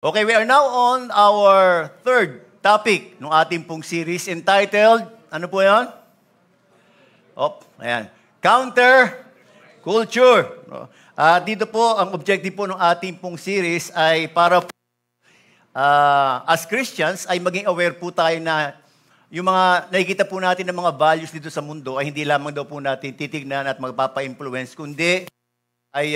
Okay, we are now on our third topic ng ating pong series entitled, ano po yan? Ayan. Counter Culture. Dito po, ang objective po ng ating pong series ay para as Christians ay maging aware po tayo na yung mga nakikita po natin ng mga values dito sa mundo ay hindi lamang daw po natin titignan at magpapa-influence, kundi ay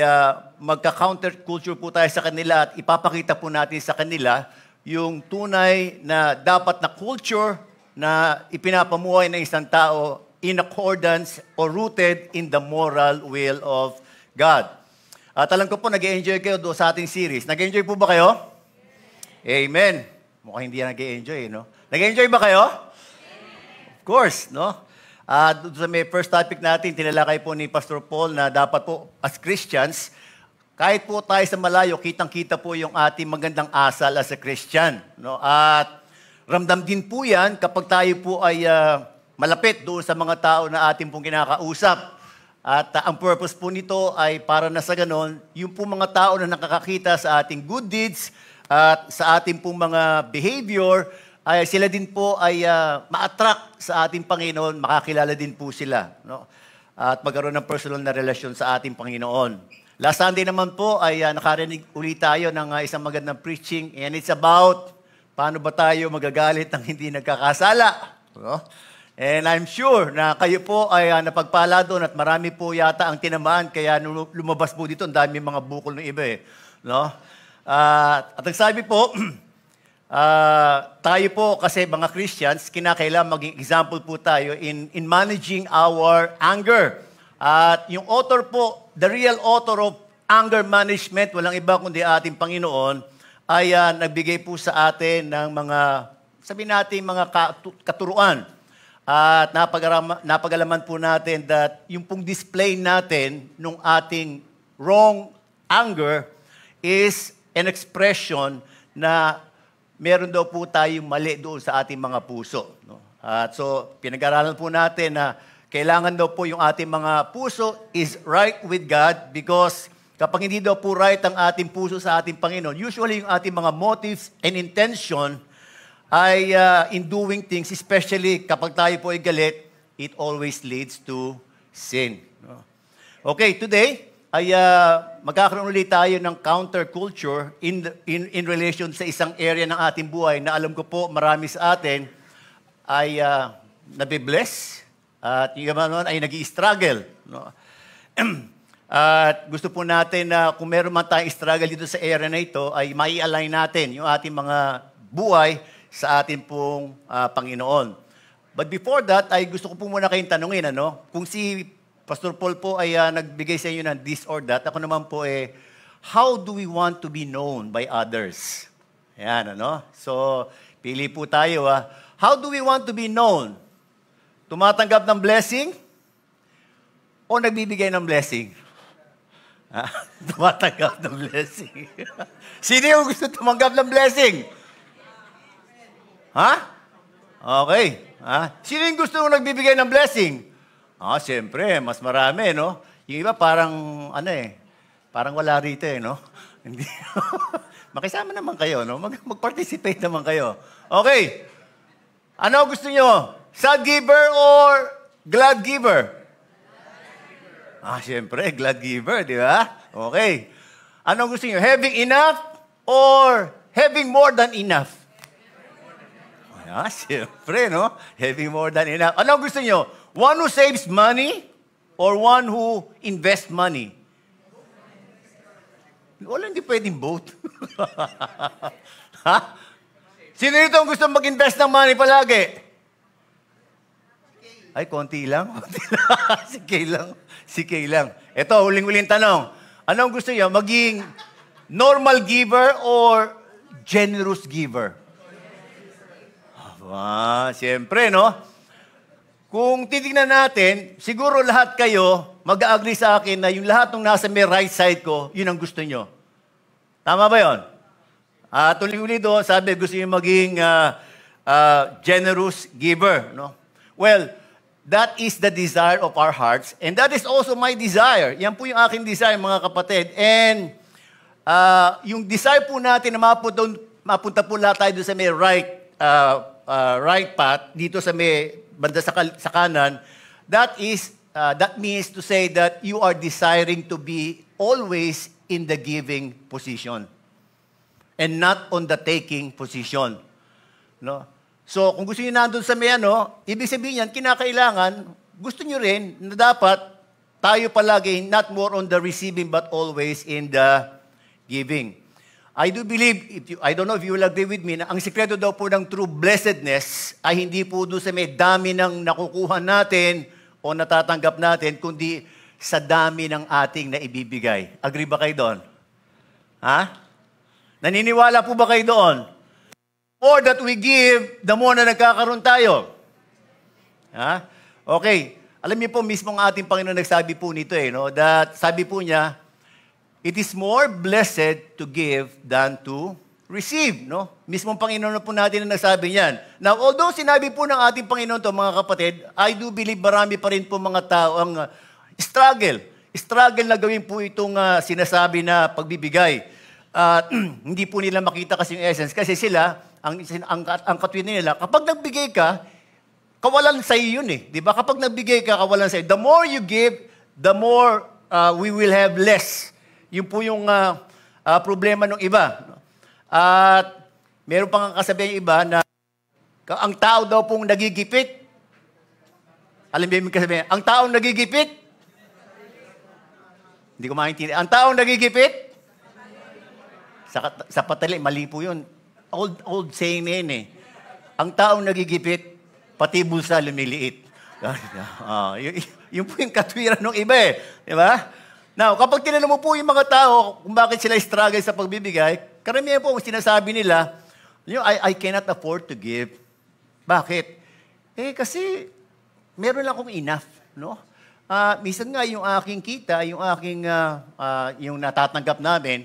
magka-counter culture po tayo sa kanila at ipapakita po natin sa kanila yung tunay na dapat na culture na ipinapamuhay ng isang tao in accordance or rooted in the moral will of God. At alam ko po, nag-enjoy kayo doon sa ating series. Nag-enjoy po ba kayo? Amen. Mukhang hindi nag-enjoy, no? Nag-enjoy ba kayo? Of course, no? Doon sa may first topic natin, tinalakay po ni Pastor Paul na dapat po as Christians, kahit po tayo sa malayo, kitang-kita po yung ating magandang asal as a Christian. No? At ramdam din po yan kapag tayo po ay malapit doon sa mga tao na ating pong kinakausap. At ang purpose po nito ay para na sa ganon, yung po mga tao na nakakakita sa ating good deeds at sa ating pong mga behavior, ay sila din po ay ma-attract sa ating Panginoon, makakilala din po sila. No? At magkaroon ng personal na relasyon sa ating Panginoon. Last Sunday naman po ay nakarinig ulit tayo ng isang magandang preaching, and it's about paano ba tayo magagalit ng hindi nagkakasala. No? And I'm sure na kayo po ay napagpala doon at marami po yata ang tinamaan, kaya lumabas po dito, ang dami mga bukol ng iba eh. No? At ang sabi po, tayo po kasi mga Christians, kinakailangan maging example po tayo in managing our anger. At yung author po, the real author of anger management, walang iba kundi ating Panginoon, ay nagbigay po sa atin ng mga, sabihin natin, mga katuruan. At napagalaman po natin that yung pong display natin nung ating wrong anger is an expression na meron daw po tayong mali doon sa ating mga puso. No? At so, pinag-aralan po natin na kailangan daw po yung ating mga puso is right with God, because kapag hindi daw po right ang ating puso sa ating Panginoon, usually yung ating mga motives and intention ay in doing things, especially kapag tayo po ay galit, it always leads to sin. No? Okay, today ay magkakaroon ulit tayo ng counterculture in relation sa isang area ng ating buhay na alam ko po marami sa atin ay nabibless at yung naman ay nag-i-struggle. No? At gusto po natin na kung meron man tayong struggle dito sa area na ito, ay mai-align natin yung ating mga buhay sa ating pong Panginoon. But before that, ay gusto ko po muna kayong tanungin, kung si Pastor Paul po ay nagbigay sa inyo ng this or that. Ako naman po how do we want to be known by others? Ayan, So, pili po tayo. How do we want to be known? Tumatanggap ng blessing? O nagbibigay ng blessing? Tumatanggap ng blessing. Sino yung gusto tumanggap ng blessing? Ha? Okay. Sino yung gusto nagbibigay ng blessing? Siyempre, mas marami, no? Yung iba parang, parang wala rito, no? Hindi. Makisama naman kayo, no? Mag-participate naman kayo. Okay. Ano gusto nyo? Sad giver or glad giver? Siyempre, glad giver, di ba? Okay. Ano gusto nyo? Having enough or having more than enough? Siyempre, no? Having more than enough. Ano gusto nyo? One who saves money or one who invests money? Wala, hindi pwedeng both. Ha? Sino ito ang gusto mag-invest ng money palagi? Ay, konti lang. Si Kay lang. Ito, huling-huling tanong. Anong gusto niyo? Maging normal giver or generous giver? Siyempre, no? Kung titignan natin, siguro lahat kayo mag-agree sa akin na yung lahat ng nasa may right side ko, yun ang gusto nyo. Tama ba yun? Tuloy-uli doon, sabi gusto nyo maging generous giver. No? Well, that is the desire of our hearts, and that is also my desire. Yan po yung aking desire, mga kapatid. And yung desire po natin na mapunta po lahat tayo doon sa may right path, dito sa may banda sa kanan, that means to say that you are desiring to be always in the giving position and not on the taking position. No? So, kung gusto niyo nandun sa may ibig sabihin yan, kinakailangan, gusto niyo rin na dapat tayo palagi not more on the receiving but always in the giving. I do believe, I don't know if you will agree with me, na ang sikreto daw po ng true blessedness ay hindi po doon sa may dami ng nakukuha natin o natatanggap natin, kundi sa dami ng ating naibibigay. Agree ba kayo doon? Ha? Naniniwala po ba kayo doon? The more that we give, the more na nagkakaroon tayo. Ha? Okay. Alam niyo po, mismo ang ating Panginoon nagsabi po nito that sabi po niya, it is more blessed to give than to receive, no? Mismong Panginoon po natin ang nagsabi niyan. Now, although sinabi po ng ating Panginoon to, mga kapatid, I do believe marami pa rin po mga tao ang struggle na gawin po itong sinasabi na pagbibigay. Hindi po nila makita kasi yung essence. Kasi sila, ang katwiran nila, kapag nagbigay ka, kawalan sa iyo yun Di ba? Kapag nagbigay ka, kawalan sa iyo. The more you give, the more we will have less. Yun po yung problema ng iba. At meron pang kasabihan yung iba na ang tao daw pong nagigipit. Alam mo yung kasabihan? Ang taong nagigipit? Hindi ko maintindihan. Ang taong nagigipit? Sa patali, mali po yun. Old saying na yun Ang taong nagigipit, pati bulsa lumiliit. Yun po yung katwiran ng iba Di ba? Now, kapag tinanong mo po yung mga tao kung bakit sila struggle sa pagbibigay, karamihan po ang sinasabi nila, I cannot afford to give. Bakit? Kasi meron lang akong enough, no? Minsan nga yung aking kita, yung aking yung natatanggap namin,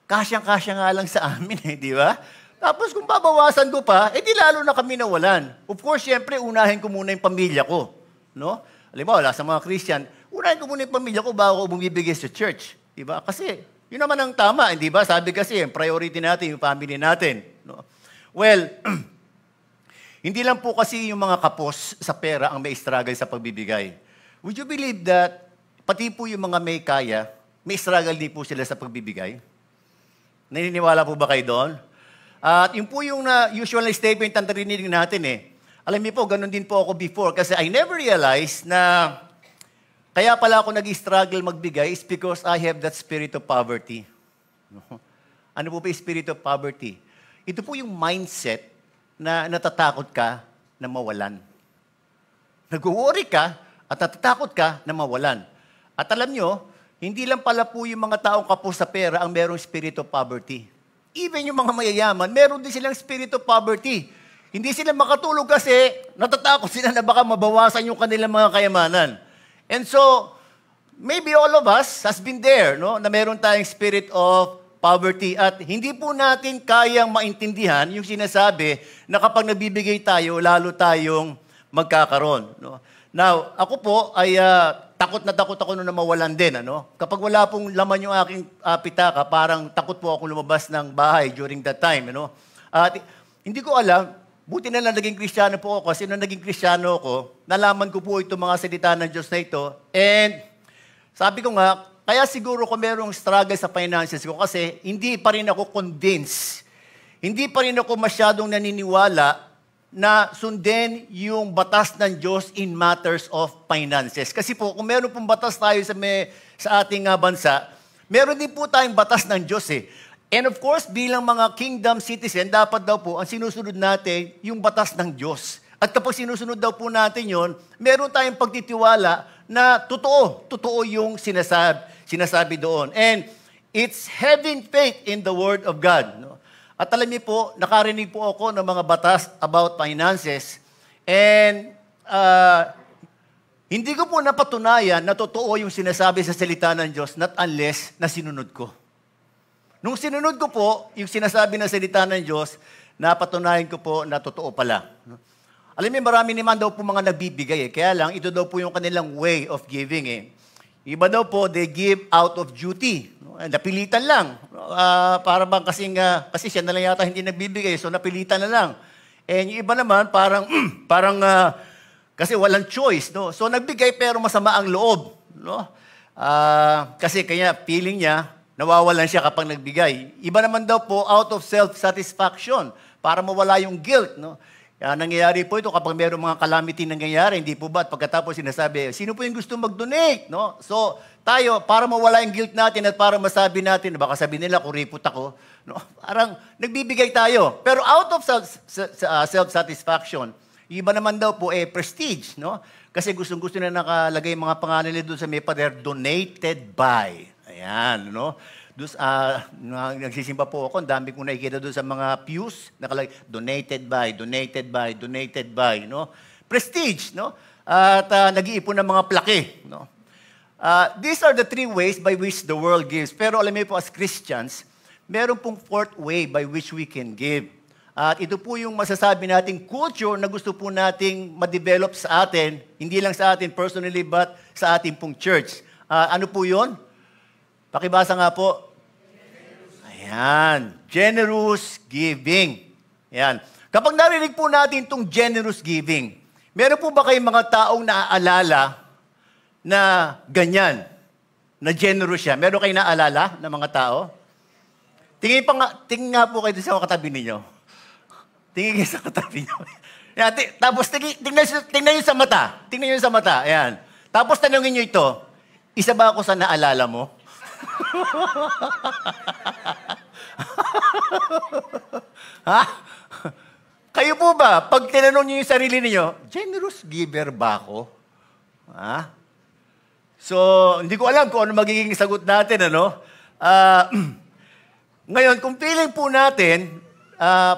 kasyang-kasya nga lang sa amin di ba? Tapos kung babawasan ko pa, di lalo na kami nawalan. Of course, syempre, unahin ko muna yung pamilya ko, no? Alam mo, wala sa mga Christian, unahin ko muna yung pamilya ko bago ko bumibigay sa church. Diba? Kasi, yun naman ang tama. Hindi ba? Sabi kasi, priority natin, yung family natin. No? Well, hindi lang po kasi yung mga kapos sa pera ang may struggle sa pagbibigay. Would you believe that, pati po yung mga may kaya, may struggle din po sila sa pagbibigay? Naniniwala po ba kayo doon? At yun po yung usual statement na narinig natin Alam niyo po, ganun din po ako before kasi I never realized na kaya pala ako nag-struggle magbigay is because I have that spirit of poverty. Ano po ba yung spirit of poverty? Ito po yung mindset na natatakot ka na mawalan. Nag-worry ka at natatakot ka na mawalan. At alam nyo, hindi lang pala po yung mga taong kapos sa pera ang merong spirit of poverty. Even yung mga mayayaman, meron din silang spirit of poverty. Hindi sila makatulog kasi natatakot sila na baka mabawasan yung kanilang mga kayamanan. And so, maybe all of us has been there, no? Na meron tayong spirit of poverty at hindi po natin kayang maintindihan yung sinasabi na kapag nabibigay tayo, lalo tayong magkakaroon. No? Now, ako po ay takot ako na mawalan din. Kapag wala pong laman yung aking pitaka, parang takot po ako lumabas ng bahay during that time. At hindi ko alam, buti na lang naging Kristiyano po ako kasi nung naging Kristiyano ako, nalaman ko po itong mga salita ng Diyos na ito. And sabi ko nga, kaya siguro kung merong struggle sa finances ko kasi hindi pa rin ako convinced. Hindi pa rin ako masyadong naniniwala na sundin yung batas ng Diyos in matters of finances. Kasi po, kung meron pong batas tayo sa ating bansa, meron din po tayong batas ng Diyos And of course, bilang mga kingdom citizen, dapat daw po, ang sinusunod natin, yung batas ng Diyos. At kapag sinusunod daw po natin yon, meron tayong pagtitiwala na totoo yung sinasabi doon. And it's having faith in the Word of God. No? At alam niyo po, nakarinig po ako ng mga batas about finances. And hindi ko po napatunayan na totoo yung sinasabi sa salita ng Diyos, not unless na sinunod ko. Nung sinunod ko po, yung sinasabi ng salita ng Diyos, napatunayan ko po na totoo pala. Alam niyo, marami naman daw po mga nagbibigay. Kaya lang, ito daw po yung kanilang way of giving Iba daw po, they give out of duty. No? Napilitan lang. Para bang kasi siya na lang yata hindi nagbibigay, so napilitan na lang. And yung iba naman, kasi walang choice. No? So nagbigay pero masama ang loob. No? Kasi kaya feeling niya, nawawalan siya kapag nagbigay. Iba naman daw po, out of self-satisfaction, para mawala yung guilt. No? Nangyayari po ito kapag mayroong mga calamity nangyayari, hindi po ba? At pagkatapos sinasabi, sino po yung gusto mag-donate? No? So, tayo, para mawala yung guilt natin at para masabi natin, baka sabihin nila, kuripot ako. No? Parang nagbibigay tayo. Pero out of self-satisfaction, iba naman daw po, prestige. No? Kasi gustong-gusto na nakalagay mga pangalan nila doon sa may pader, donated by. Ayan, no? Doon, nagsisimba po ako, ang dami kong nakikita doon sa mga pews, nakalagay, donated by, no? Prestige, no? At nag-iipon ng mga plaque, no? These are the three ways by which the world gives. Pero alam niyo po, as Christians, meron pong fourth way by which we can give. At ito po yung masasabi nating culture na gusto po nating ma-develop sa atin, hindi lang sa atin personally, but sa ating pong church. Ano po yun? Pakibasa nga po. Ayan. Generous giving. Ayan. Kapag narinig po natin itong generous giving, meron po ba kayong mga taong naaalala na ganyan? Na generous siya? Meron kayong naaalala na mga tao? Tingin nga po kayo sa katabi ninyo. Tingin kayo sa katabi ninyo. Ayan, tapos tingnan nyo sa mata. Tingnan nyo sa mata. Ayan. Tapos tanongin nyo ito, isa ba ako sa naalala mo? Ha? Kayo po ba, pag tinanong niyo yung sarili niyo, generous giver ba ako? Ha? So, hindi ko alam kung ano magiging sagot natin, ano? Ngayon, kung feeling po natin,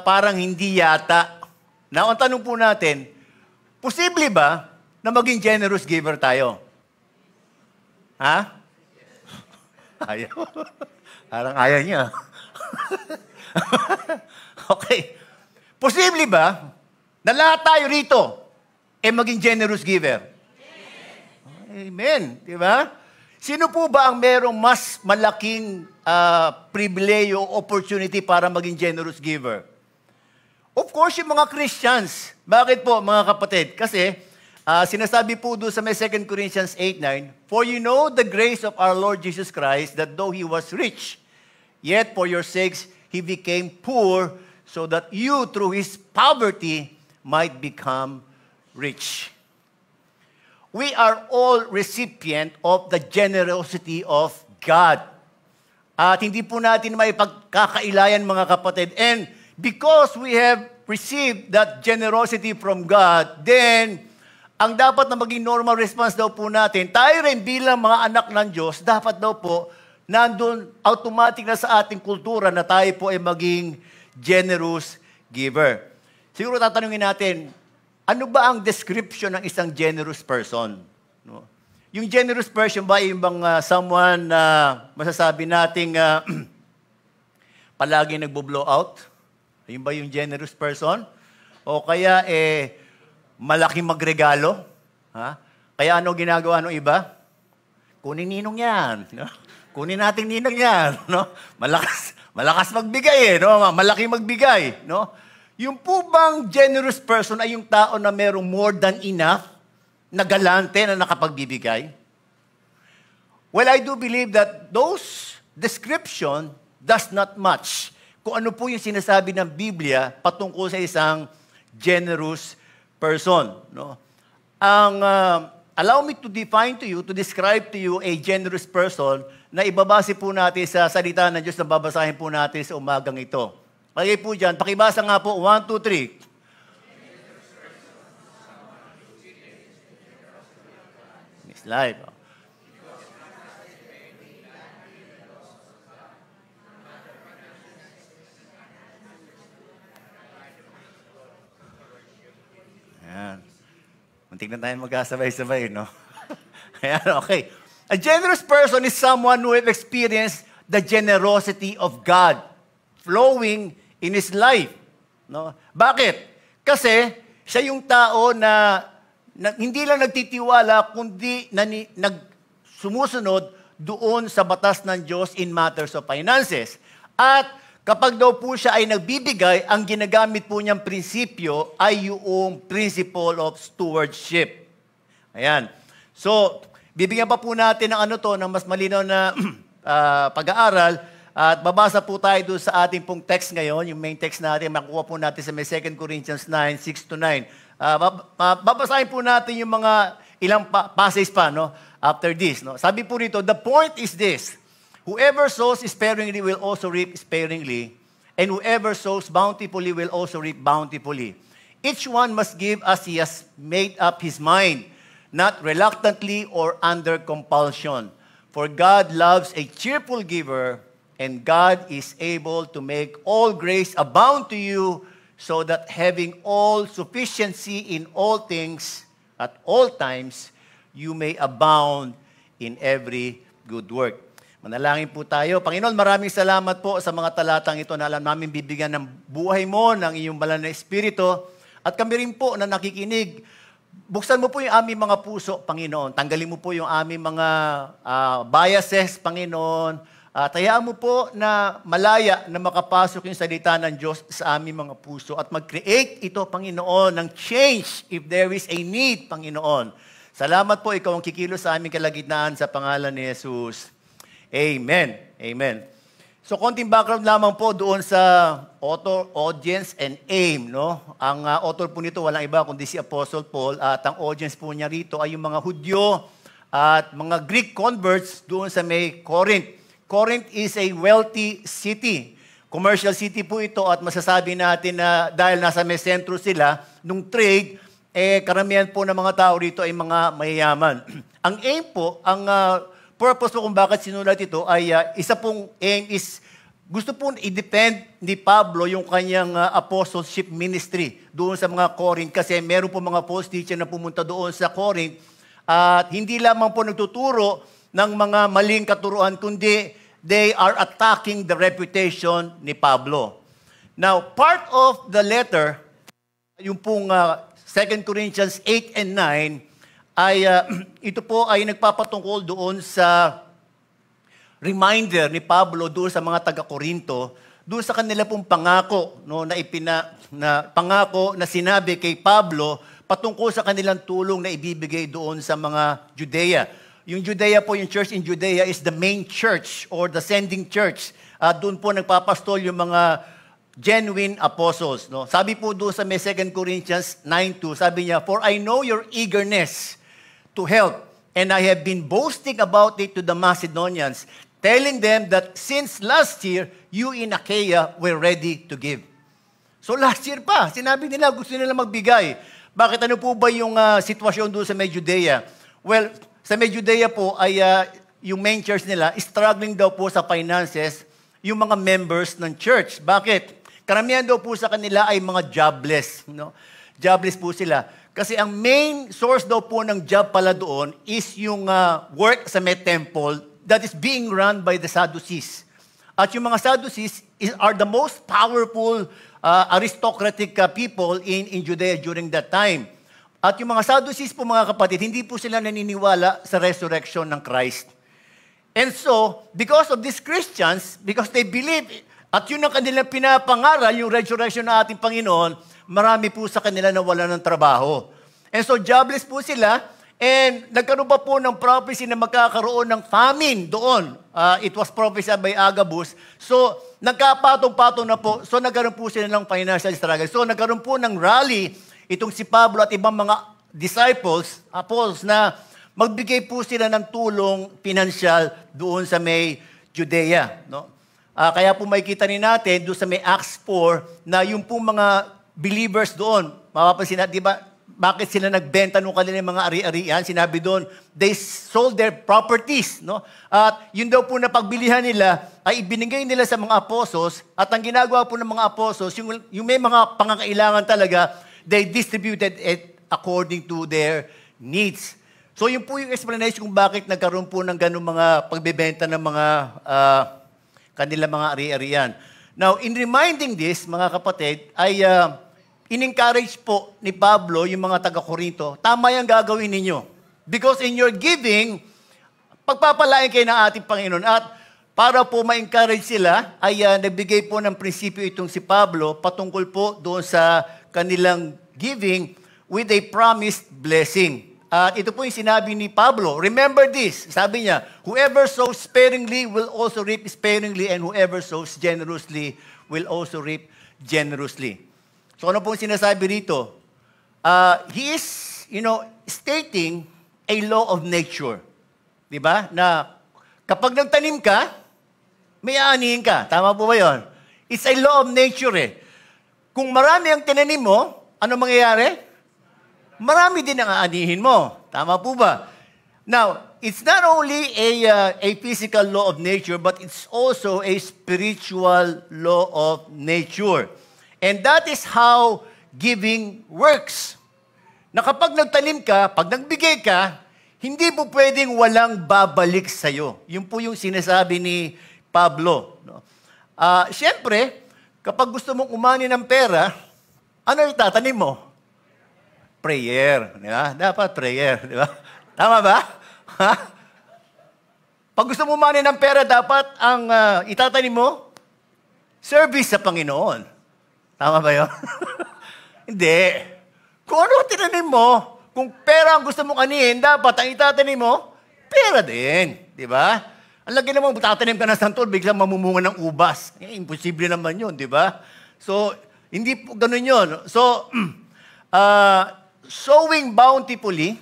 parang hindi yata, na ang tanong po natin, posible ba na maging generous giver tayo? Ha? Ayaw. Parang ayaw niya. Okay. Posible ba na lahat tayo rito maging generous giver? Amen. Di ba? Sino po ba ang merong mas malaking pribileyo o opportunity para maging generous giver? Of course, yung mga Christians. Bakit po, mga kapatid? Kasi, sinasabi po doon sa may 2 Corinthians 8:9, for you know the grace of our Lord Jesus Christ, that though He was rich, yet for your sakes He became poor, so that you through His poverty might become rich. We are all recipient of the generosity of God. At hindi po natin may pagkakailayan, mga kapatid. And because we have received that generosity from God, then ang dapat na maging normal response daw po natin, tayo rin bilang mga anak ng Diyos, dapat daw po, nandun automatic na sa ating kultura na tayo po ay maging generous giver. Siguro tatanungin natin, ano ba ang description ng isang generous person? No? Yung generous person ba yung bang someone na masasabi nating palagi nagbo-blow out? Ayun ba yung generous person? O kaya malaking magregalo? Ha? Kaya ano ginagawa ng iba? Kunin ninong yan. No? Kunin natin ninong yan. No? Malakas magbigay no? Malaking magbigay. No? Yung po bang generous person ay yung tao na merong more than enough, na galante na nakapagbibigay? Well, I do believe that those description does not match kung ano po yung sinasabi ng Biblia patungkol sa isang generous person. No? Allow me to define to you, to describe to you a generous person na ibabase po natin sa salita ng Diyos na babasahin po natin sa umagang ito. Lagay po dyan, pakibasa nga po, 1, 2, 3. Next slide. Ayan. Muntik na tayo magkasabay-sabay, no? Ayan, okay. A generous person is someone who has experienced the generosity of God flowing in his life. No? Bakit? Kasi siya yung tao na hindi lang nagtitiwala, kundi sumusunod doon sa batas ng Diyos in matters of finances. At kapag daw po siya ay nagbibigay, ang ginagamit po niyang prinsipyo ay yung principle of stewardship. Ayan. So, bibigyan pa po natin ng mas malinaw na pag-aaral. At babasa po tayo doon sa ating pong text ngayon, yung main text natin, makuha po natin sa may 2 Corinthians 9, 6-9. Babasahin po natin yung mga ilang passage pa, no? After this, no? Sabi po rito, the point is this, whoever sows sparingly will also reap sparingly, and whoever sows bountifully will also reap bountifully. Each one must give as he has made up his mind, not reluctantly or under compulsion. For God loves a cheerful giver, and God is able to make all grace abound to you, so that having all sufficiency in all things at all times, you may abound in every good work. Manalangin po tayo. Panginoon, maraming salamat po sa mga talatang ito na alam namin bibigyan ng buhay mo, ng iyong banal na espiritu. At kami rin po na nakikinig, buksan mo po yung aming mga puso, Panginoon. Tanggalin mo po yung aming mga biases, Panginoon. Hayaan mo po na malaya na makapasok yung salita ng Diyos sa aming mga puso at mag-create ito, Panginoon, ng change if there is a need, Panginoon. Salamat po, ikaw ang kikilos sa aming kalagitnaan sa pangalan ni Jesus. Amen. Amen. So, konting background lamang po doon sa author, audience, and aim. No? Ang author po nito, walang iba kundi si Apostle Paul. At ang audience po niya rito ay yung mga Hudyo at mga Greek converts doon sa may Corinth. Corinth is a wealthy city. Commercial city po ito at masasabi natin na dahil nasa may sentro sila, nung trade, karamihan po ng mga tao rito ay mga mayayaman. Ang aim po, ang purpose po kung bakit sinulat ito ay isa pong aim is gusto po i-depend ni Pablo yung kanyang apostleship ministry doon sa mga Corinth kasi meron po mga false teacher na pumunta doon sa Corinth at hindi lamang po nagtuturo ng mga maling katuruan kundi they are attacking the reputation ni Pablo. Now, part of the letter, yung pong 2 Corinthians 8 and 9, ay ito po ay nagpapatungkol doon sa reminder ni Pablo doon sa mga taga-Korinto, doon sa kanila pong pangako, no, na pangako na sinabi kay Pablo patungkol sa kanilang tulong na ibibigay doon sa mga Judea. Yung Judea po, yung church in Judea is the main church or the sending church. Doon po nagpapastol yung mga genuine apostles. No? Sabi po doon sa 2 Corinthians 9:2, sabi niya, for I know your eagerness to help, and I have been boasting about it to the Macedonians, telling them that since last year, you in Achaia were ready to give. So last year pa, sinabi nila, gusto nila magbigay. Bakit ano po ba yung sitwasyon doon sa may Judea? Well, sa may Judea po ay yung main church nila, struggling daw po sa finances yung mga members ng church. Bakit? Karamihan daw po sa kanila ay mga jobless. No? Jobless po sila. Kasi ang main source daw po ng job pala doon is yung work sa may temple that is being run by the Sadducees. At yung mga Sadducees are the most powerful aristocratic people in Judea during that time. At yung mga Sadducees po mga kapatid, hindi po sila naniniwala sa resurrection ng Christ. And so, because of these Christians, because they believe, at yun ang kanilang pinapangaral, yung resurrection ng ating Panginoon, marami po sa kanila na wala ng trabaho. And so, jobless po sila, and nagkaroon pa po ng prophecy na magkakaroon ng famine doon. It was prophesied by Agabus. So, nagkapatong-patong na po. So, nagkaroon po sila ng financial struggle. So, nagkaroon po ng rally, itong si Pablo at ibang mga disciples, apostles, na magbigay po sila ng tulong pinansyal doon sa may Judea. No? Kaya po makikita rin natin doon sa may Acts 4 na yung pong mga believers doon, mapapansin natin, di ba, bakit sila nagbenta nung kanilang mga ari-arian? Sinabi doon, they sold their properties. No? At yun daw po na pagbilihan nila ay ibinigay nila sa mga apostles at ang ginagawa po ng mga apostles, yung may mga pangangailangan talaga, they distributed it according to their needs. So yun po yung explanation kung bakit nagkaroon po ng ganung mga pagbebenta ng mga kanilang mga ari-arian. Now, in reminding this, mga kapatid, ay in-encourage po ni Pablo yung mga taga-Korinto, tama yung gagawin ninyo. Because in your giving, pagpapalain kayo ng ating Panginoon. At para po ma-encourage sila, ay nagbigay po ng prinsipyo itong si Pablo patungkol po doon sa kanilang giving with a promised blessing. At ito po yung sinabi ni Pablo. Remember this, sabi niya, whoever sows sparingly will also reap sparingly, and whoever sows generously will also reap generously. So ano po yung sinasabi rito? He is, stating a law of nature. Diba? Na kapag nagtanim ka, may aanihin ka. Tama po ba yun? It's a law of nature eh. Kung marami ang tinanim mo, ano mangyayari? Marami din ang aanihin mo. Tama po ba? Now, it's not only a physical law of nature, but it's also a spiritual law of nature. And that is how giving works. Na kapag nagtanim ka, pag nagbigay ka, hindi po pwedeng walang babalik sa'yo. Yun po yung sinasabi ni Pablo. No? Siyempre, kapag gusto mong umani ng pera, ano yung tatanim mo? Prayer. Di ba? Dapat prayer. Di ba? Tama ba? Ha? Pag gusto mo umani ng pera, dapat ang itatanim mo, service sa Panginoon. Tama ba yun? Hindi. Kung ano tinanim mo, kung pera ang gusto mong anihin, dapat ang itatanim mo, pera din. Di ba? Ang lagi naman, tatanim ka ng santol, biglang mamumunga ng ubas. Imposible naman yun, di ba? So, hindi po ganun yun. So, sowing bountifully,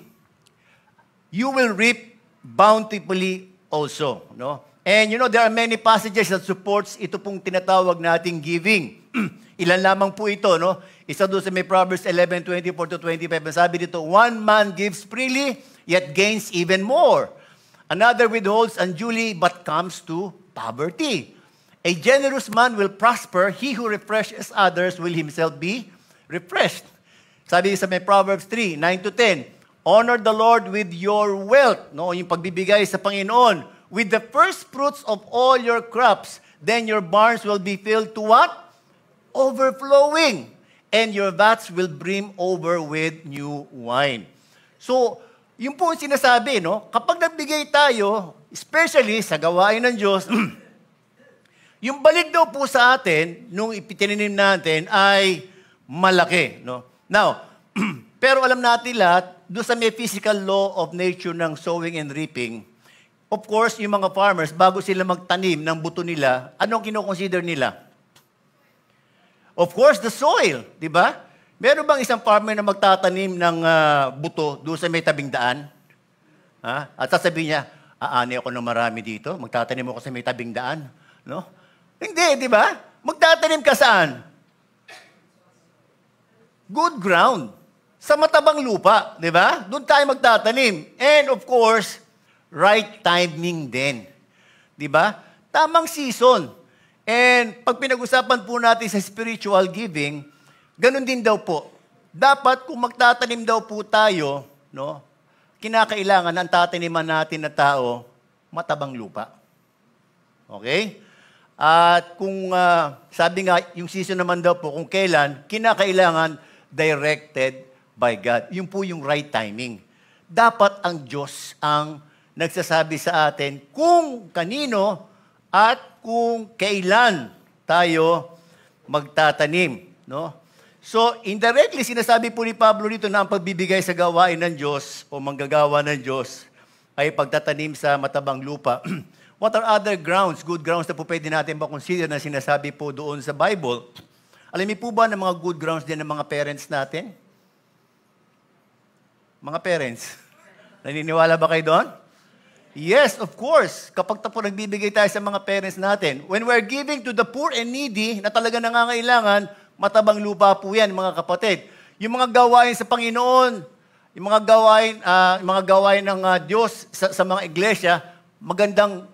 you will reap bountifully also. No? And there are many passages that supports ito pong tinatawag nating giving. Ilan lamang po ito, no? Isa doon sa may Proverbs 11:24-25. Sabi dito, one man gives freely, yet gains even more. Another withholds unduly, but comes to poverty. A generous man will prosper. He who refreshes others will himself be refreshed. Sabi sa may Proverbs 3:9-10, honor the Lord with your wealth, no? Yung pagbibigay sa Panginoon. With the first fruits of all your crops, then your barns will be filled to what? Overflowing. And your vats will brim over with new wine. So, yun po ang sinasabi, no? Kapag nagbigay tayo, especially sa gawain ng Diyos, yung balik daw po sa atin, nung ipitininim natin, ay malaki, no? Now, pero alam natin lahat, doon sa may physical law of nature ng sowing and reaping, of course, yung mga farmers, bago sila magtanim ng buto nila, anong kinoconsider nila? Of course, the soil, di ba? Meron bang isang farmer na magtatanim ng buto doon sa may tabing daan? Ha? At sasabihin niya, aani ako ng marami dito, magtatanim ako sa may tabing daan. No? Hindi, di ba? Magtatanim ka saan? Good ground. Sa matabang lupa, di ba? Doon tayo magtatanim. And of course, right timing din. Di ba? Tamang season. And pag pinag-usapan po natin sa spiritual giving, ganun din daw po. Dapat kung magtatanim daw po tayo, no, kinakailangan ang tataniman natin na tao, matabang lupa. Okay? At kung sabi nga, yung season naman daw po, kung kailan, kinakailangan directed by God. Yun po yung right timing. Dapat ang Diyos ang nagsasabi sa atin kung kanino at kung kailan tayo magtatanim. No? So, indirectly, sinasabi po ni Pablo dito na ang pagbibigay sa gawain ng Diyos o manggagawa ng Diyos ay pagtatanim sa matabang lupa. What are other grounds, good grounds na po pwede natin makonsider na sinasabi po doon sa Bible? Alam niyo po ba na mga good grounds din ng mga parents natin? Mga parents, naniniwala ba kayo doon? Yes, of course. Kapag po nagbibigay tayo sa mga parents natin, when we're giving to the poor and needy na talaga nangangailangan, matabang lupa po yan, mga kapatid. Yung mga gawain sa Panginoon, yung mga gawain ng Diyos sa mga iglesia, magandang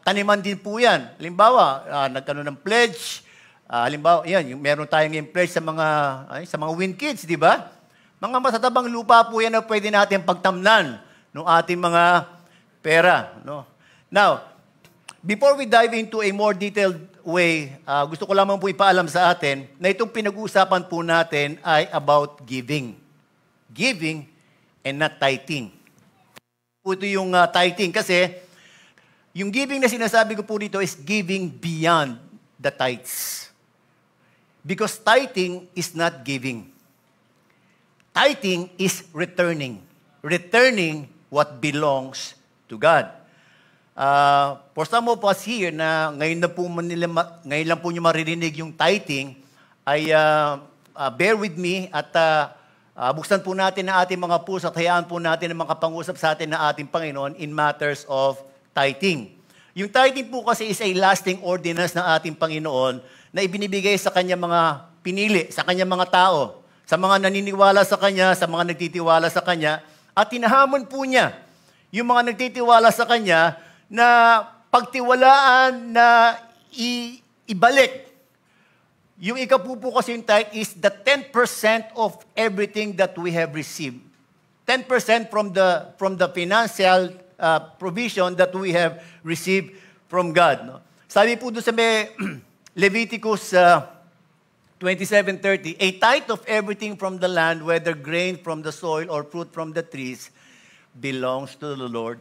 taniman din po yan. Halimbawa, nagkaroon ng pledge. Halimbawa, yan, meron tayong yung pledge sa mga Win Kids, di ba? Mga masatabang lupa po yan na pwede natin pagtamnan ng ating mga pera. No? Now, before we dive into a more detailed way, gusto ko lamang po ipaalam sa atin na itong pinag-uusapan po natin ay about giving. Giving and not tithing. Ito yung tithing kasi Yung giving na sinasabi ko po dito is giving beyond the tithes. Because tithing is not giving. Tithing is returning. Returning what belongs to God. For some of us here na ngayon lang po nyo maririnig yung tithing, ay bear with me at buksan po natin ang ating mga puso at hayaan po natin ang makapangusap sa atin na ating Panginoon in matters of tithing. Yung tithing po kasi is a lasting ordinance ng ating Panginoon na ibinibigay sa kanya mga pinili, sa kanya mga tao, sa mga naniniwala sa kanya, sa mga nagtitiwala sa kanya, at tinahamon po niya yung mga nagtitiwala sa kanya na pagtiwalaan na ibalik. Yung ikapu po kasi yung tithe is the 10% of everything that we have received. 10% from the financial provision that we have received from God. No? Sabi po doon sa may Leviticus 27:30, a tithe of everything from the land, whether grain from the soil or fruit from the trees, belongs to the Lord.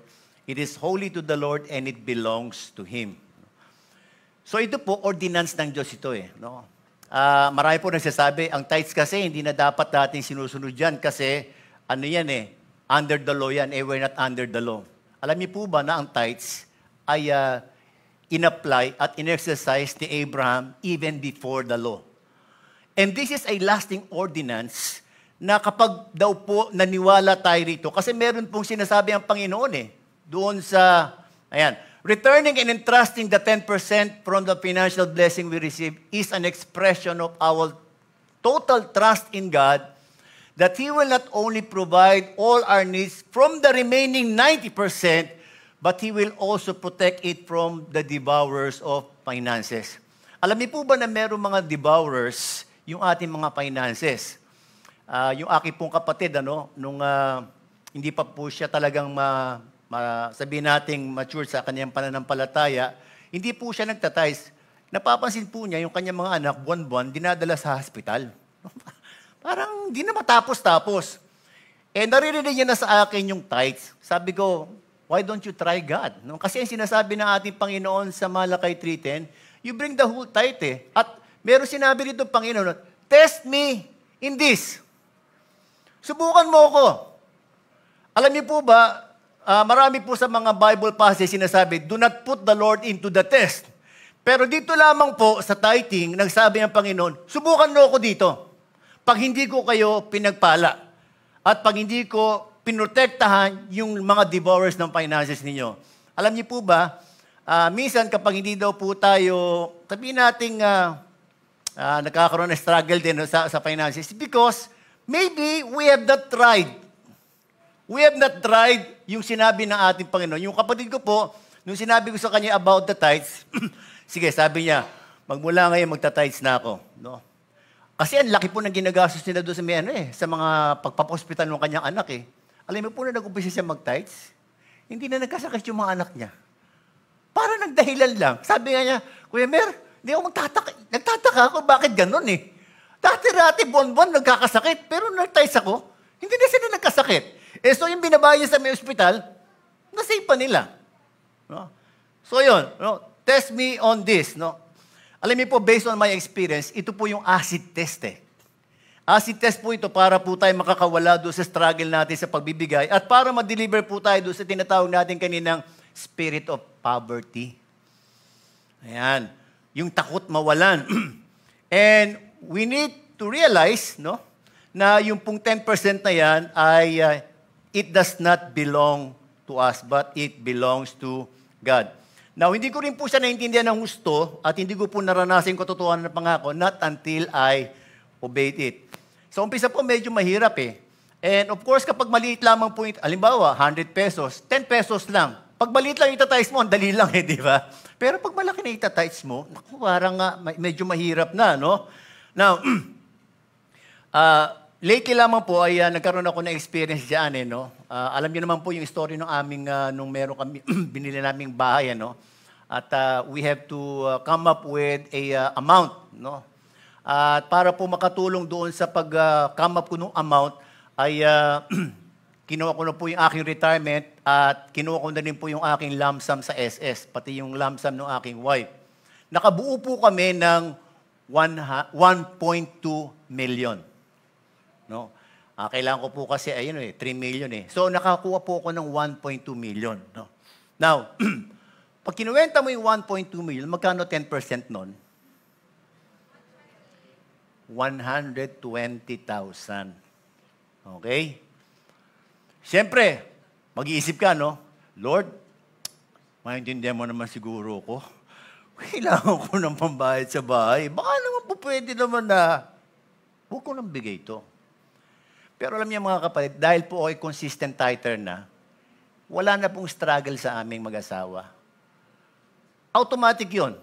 It is holy to the Lord and it belongs to Him. So ito po, ordinance ng Diyos ito eh. No? Marami po nagsasabi, ang tithes kasi hindi na dapat natin sinusunod yan kasi ano yan eh, under the law yan, we're not under the law. Alam niyo po ba na ang tithes ay in-apply at in-exercise ni Abraham even before the law? And this is a lasting ordinance na kapag daw po naniwala tayo rito, kasi meron pong sinasabi ang Panginoon eh, doon sa, returning and entrusting the 10% from the financial blessing we receive is an expression of our total trust in God that He will not only provide all our needs from the remaining 90%, but He will also protect it from the devourers of finances. Alam niyo po ba na meron mga devourers yung ating mga finances? Yung aking pong kapatid, nung hindi pa po siya talagang sabihin nating mature sa kanyang pananampalataya, hindi po siya nagtatize. Napapansin po niya yung kanyang mga anak, buwan-buwan, dinadala sa hospital. Parang di na matapos-tapos. Naririnig niya na sa akin yung tithes. Sabi ko, why don't you try God? No? Kasi ang sinasabi ng ating Panginoon sa Malakay 3:10, you bring the whole tithe eh. At meron sinabi rito Panginoon, test me in this. Subukan mo ako. Alam niyo po ba, marami po sa mga Bible passage sinasabi, do not put the Lord into the test. Pero dito lamang po sa tithing, nagsabi ang Panginoon, subukan mo ako dito. Pag hindi ko kayo pinagpala at pag hindi ko pinotektahan yung mga devourers ng finances ninyo. Alam niyo po ba, minsan kapag hindi daw po tayo, sabihin natin nagkakaroon ng struggle din sa finances because maybe we have not tried. We have not tried yung sinabi ng ating Panginoon. Yung kapatid ko po, nung sinabi ko sa kanya about the tithes, sige, sabi niya, magmula ngayon magta-tithes na ako. No? Kasi ang laki po ng ginagastos nila doon sa mga pagpapospital ng kanyang anak eh. Alam mo po na nag-umpisa siya mag-tithes, hindi na nagkasakit yung mga anak niya. Para nagdahilan lang. Sabi nga niya, Kuya Mer, hindi ako nagtataka ako, bakit ganun eh? Dati-rati, buwan-buwan, nagkakasakit, pero nag-tithes ako, hindi na sila nagkasakit. So yung binabayad sa may ospital, nasave pa nila. No? So yun, test me on this. No? Alam niyo po, based on my experience, ito po yung acid test eh. Acid test po ito para po tayo makakawala doon sa struggle natin sa pagbibigay at para ma-deliver po tayo doon sa tinatawag natin kaninang spirit of poverty. Ayan. Yung takot mawalan. And we need to realize, na yung pong 10% na yan ay it does not belong to us, but it belongs to God. Now, hindi ko rin po siya naintindihan ng gusto at hindi ko po naranasin katotohanan ng pangako, not until I obeyed it. So, umpisa po medyo mahirap eh. And of course, kapag maliit lamang po, halimbawa, 100 pesos, 10 pesos lang. Pag maliit lang itatize mo, ang dali lang eh, di ba? Pero pag malaki na itatize mo, naku, parang medyo mahirap na, no? Now, lately lamang po ay nagkaroon ako ng experience dyan eh, no? Alam niyo naman po yung story ng aming, nung meron kami, binili naming bahay, no? At we have to come up with a amount, no? At para po makatulong doon sa pag-come up ko ng amount, ay kinuha ko na po yung aking retirement at kinuha ko na din po yung aking lump sum sa SS, pati yung lump sum ng aking wife. Nakabuo po kami ng 1.2 million. No? Kailangan ko po kasi, 3 million eh. So, nakakuha po ako ng 1.2 million. No? Now, pag kinuwenta mo yung 1.2 million, magkano 10% nun? 120,000. Okay? Siyempre, mag-iisip ka, no? Lord, maintindihan mo naman siguro ko. Kailangan ko ng pambayad sa bahay. Baka naman po pwede naman na huwag ko nang bigay ito. Pero alam niyo mga kapatid, dahil po ay consistent tither na, wala na pong struggle sa aming mag-asawa. Automatic yun.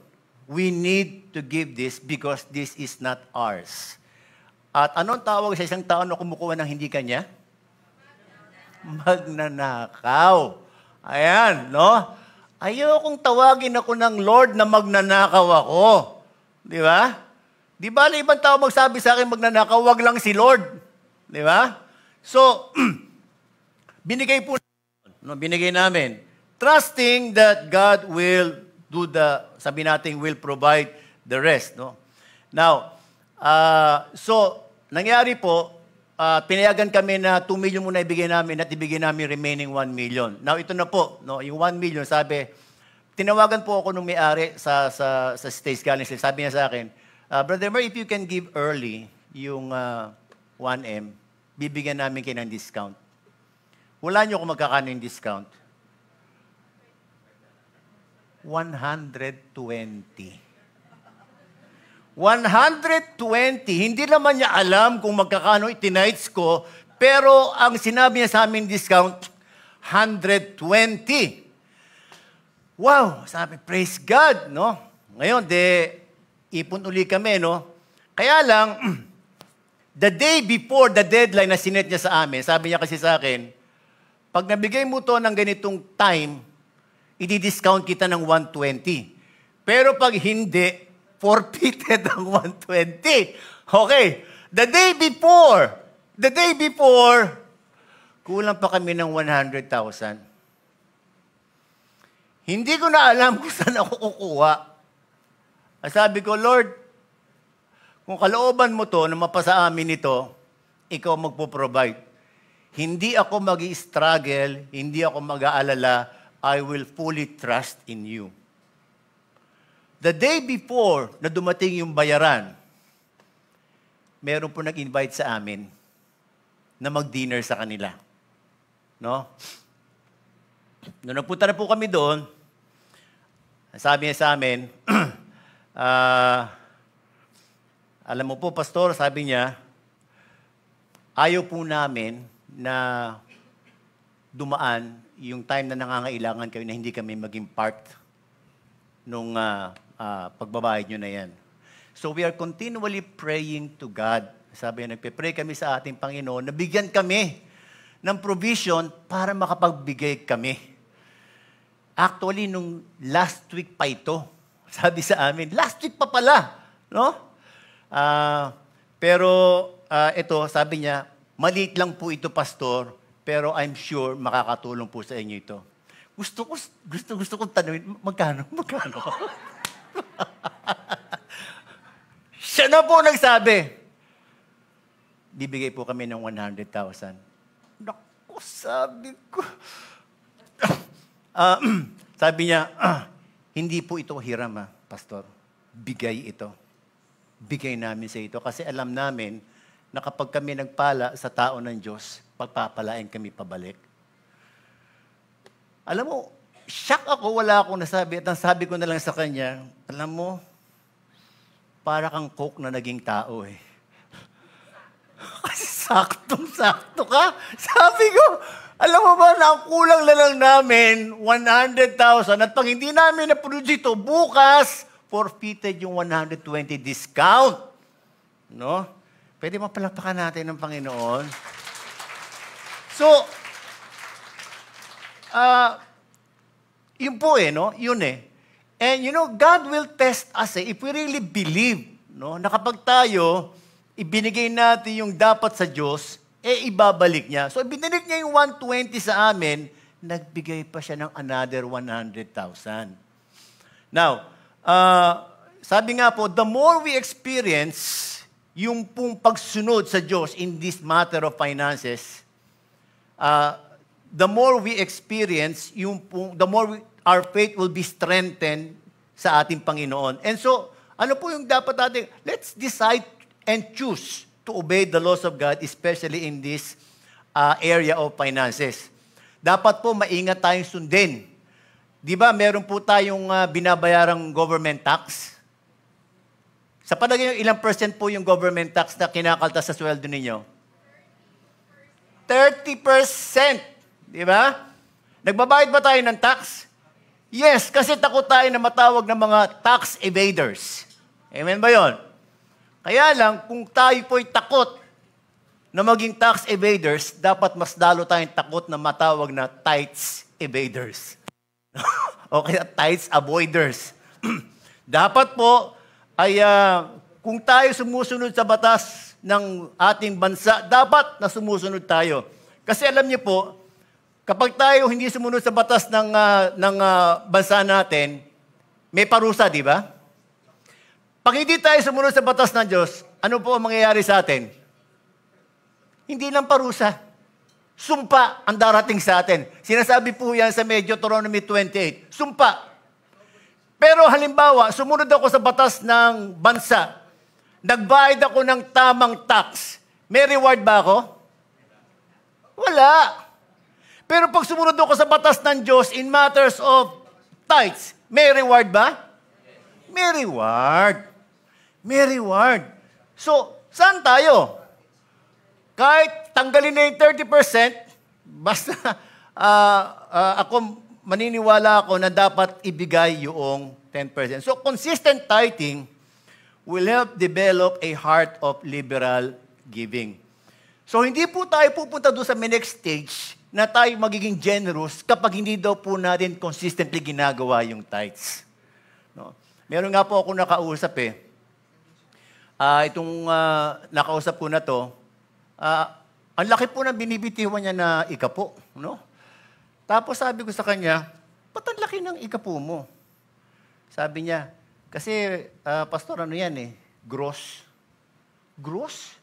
We need to give this because this is not ours. At anong tawag sa isang tao na kumukuha ng hindi kanya? Magnanakaw. Ayan, no? Ayokong tawagin ako ng Lord na magnanakaw ako. Di ba? Di ba, ibang tao magsabi sa akin magnanakaw, wag lang si Lord. Di ba? So, binigay namin. Trusting that God will do sabi natin, will provide the rest. No? Now, so, nangyari po, pinayagan kami na 2 million muna ibigay namin at ibigay namin remaining 1 million. Now, ito na po, no, yung 1 million, sabi, tinawagan po ako nung may-ari sa States galing sila. Sabi niya sa akin, Brother Mer, if you can give early yung 1M, bibigyan namin kayo ng discount. Wala niyo kung magkakano yung discount. 120. 120. Hindi naman niya alam kung magkakano itinights ko, pero ang sinabi niya sa amin discount, 120. Wow! Sabi, praise God, no? Ngayon, ipon uli kami, no? Kaya lang, the day before the deadline na sinet niya sa amin, sabi niya kasi sa akin, pag nabigay mo to ng ganitong time, i-discount kita ng 120. Pero pag hindi, forfeited ang 120. Okay. The day before, kulang pa kami ng 100,000. Hindi ko na alam kung saan ako kukuha. Sabi ko, Lord, kung kalooban mo to na mapasa amin ito, ikaw magpo-provide. Hindi ako mag-i-struggle, hindi ako mag-aalala, I will fully trust in you. The day before na dumating yung bayaran, meron po nag-invite sa amin na mag-dinner sa kanila. No? Nung nagpunta na po kami doon, sabi niya sa amin, alam mo po, Pastor, sabi niya, ayaw po namin na dumaan yung time na nangangailangan kayo na hindi kami maging part nung pagbabayad nyo na yan. So we are continually praying to God. Sabi niya, nagpe-pray kami sa ating Panginoon na bigyan kami ng provision para makapagbigay kami. Actually, nung last week pa ito, sabi sa amin, last week pa pala, no? Pero ito, sabi niya, maliit lang po ito, Pastor, pero I'm sure makakatulong po sa inyo ito. Gusto ko tanungin, magkano? Siya na po nagsabi, bibigay po kami ng 100,000. Naku, sabi ko. Sabi niya, hindi po ito hiram, Pastor. Bigay ito. Bigay namin sa ito kasi alam namin na kapag kami nagpala sa tao ng Diyos, pagpapalain kami pabalik. Alam mo, shock ako, wala akong nasabi. At ang sabi ko na lang sa kanya, alam mo, para kang Coke na naging tao eh. Kasi saktong-sakto ka. Sabi ko, alam mo ba na ang kulang na lang namin, 100,000. At pag hindi namin na-produce ito, bukas, forfeited yung 120 discount. No? Pwede mapalakpakan natin ng Panginoon. So, yun po no? Yun eh. And you know, God will test us if we really believe, no? Na kapag tayo, ibinigay natin yung dapat sa Diyos, ibabalik niya. So, binalik niya yung 120 sa amin, nagbigay pa siya ng another 100,000. Now, sabi nga po, the more we experience yung pong pagsunod sa Diyos in this matter of finances, the more we experience, the more our faith will be strengthened sa ating Panginoon. And so, ano po yung dapat natin? Let's decide and choose to obey the laws of God, especially in this area of finances. Dapat po maingat tayong sundin. Di ba, meron po tayong binabayarang government tax? Sa palagay nyo, ilang percent po yung government tax na kinakaltas sa sweldo ninyo? 30%. Di ba? Nagbabayad ba tayo ng tax? Yes, kasi takot tayo na matawag ng mga tax evaders. Amen ba yon? Kaya lang, kung tayo po'y takot na maging tax evaders, dapat mas lalo tayong takot na matawag na tithes evaders. O kaya tithes avoiders. Dapat po ay kung tayo sumusunod sa batas ng ating bansa, dapat na sumusunod tayo. Kasi alam niyo po, kapag tayo hindi sumunod sa batas ng bansa natin, may parusa, di ba? Pag hindi tayo sumunod sa batas ng Diyos, ano po ang mangyayari sa atin? Hindi lang parusa. Sumpa ang darating sa atin. Sinasabi po yan sa Deuteronomy 28. Sumpa. Pero halimbawa, sumunod ako sa batas ng bansa. Nagbayad ako ng tamang tax. May reward ba ako? Wala. Pero pag sumunod ako sa batas ng Diyos in matters of tithes, may reward ba? May reward. May reward. So, saan tayo? Kahit tanggalin na yung 30%, basta ako maniniwala ako na dapat ibigay yung 10%. So, consistent tithing will help develop a heart of liberal giving. So, hindi po tayo pupunta doon sa next stage na tayo magiging generous kapag hindi daw po natin consistently ginagawa yung tithes. No? Meron nga po ako nakausap itong nakausap ko na to, ang laki po ng binibitiwan niya na ikapo. No? Tapos sabi ko sa kanya, ba't ang laki ng ikapo mo? Sabi niya, kasi pastor, ano yan gross. Gross?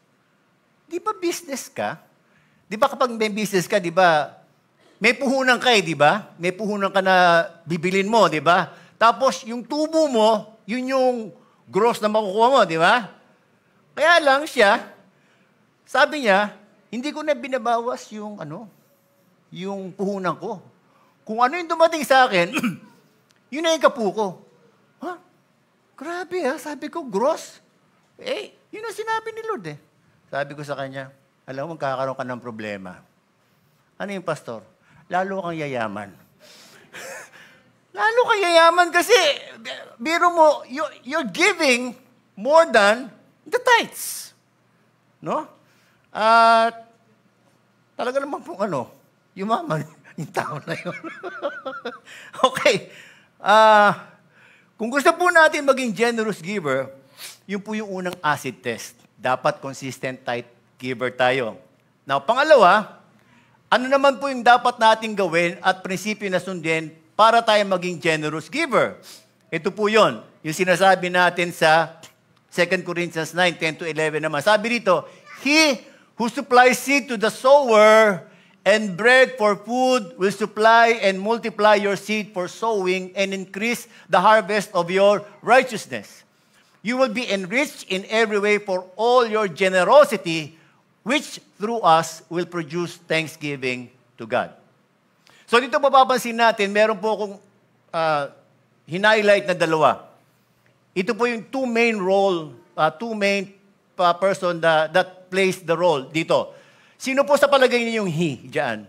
Di ba business ka? Di ba kapag may business ka, di ba, may puhunan ka di ba? May puhunan ka na bibilin mo, di ba? Tapos yung tubo mo, yun yung gross na makukuha mo, di ba? Kaya lang siya, sabi niya, hindi ko na binabawas yung yung puhunan ko. Kung ano yung dumating sa akin, yun na yung kapu ko. Ha? Grabe sabi ko, gross. Yun ang sinabi ni Lord Sabi ko sa kanya, alam mo, magkakaroon ka ng problema. Ano yung pastor? Lalo kang yayaman. Lalo kang yayaman kasi, biro mo, you're giving more than the tithes. No? At talaga naman po yumaman yung tao na yun. Okay. Kung gusto po natin maging generous giver, yun po yung unang acid test. Dapat consistent tithe giver tayo. Now, pangalawa, ano naman po yung dapat nating gawin at prinsipyo na sundin para tayo maging generous giver? Ito po yun. Yung sinasabi natin sa 2 Corinthians 9, 10-11 naman. Sabi dito, He who supplies seed to the sower and bread for food will supply and multiply your seed for sowing and increase the harvest of your righteousness. You will be enriched in every way for all your generosity, which through us will produce thanksgiving to God. So dito mapapansin natin, meron po akong hinighlight na dalawa. Ito po yung two main person that plays the role dito. Sino po sa palagay niyo yung he diyan?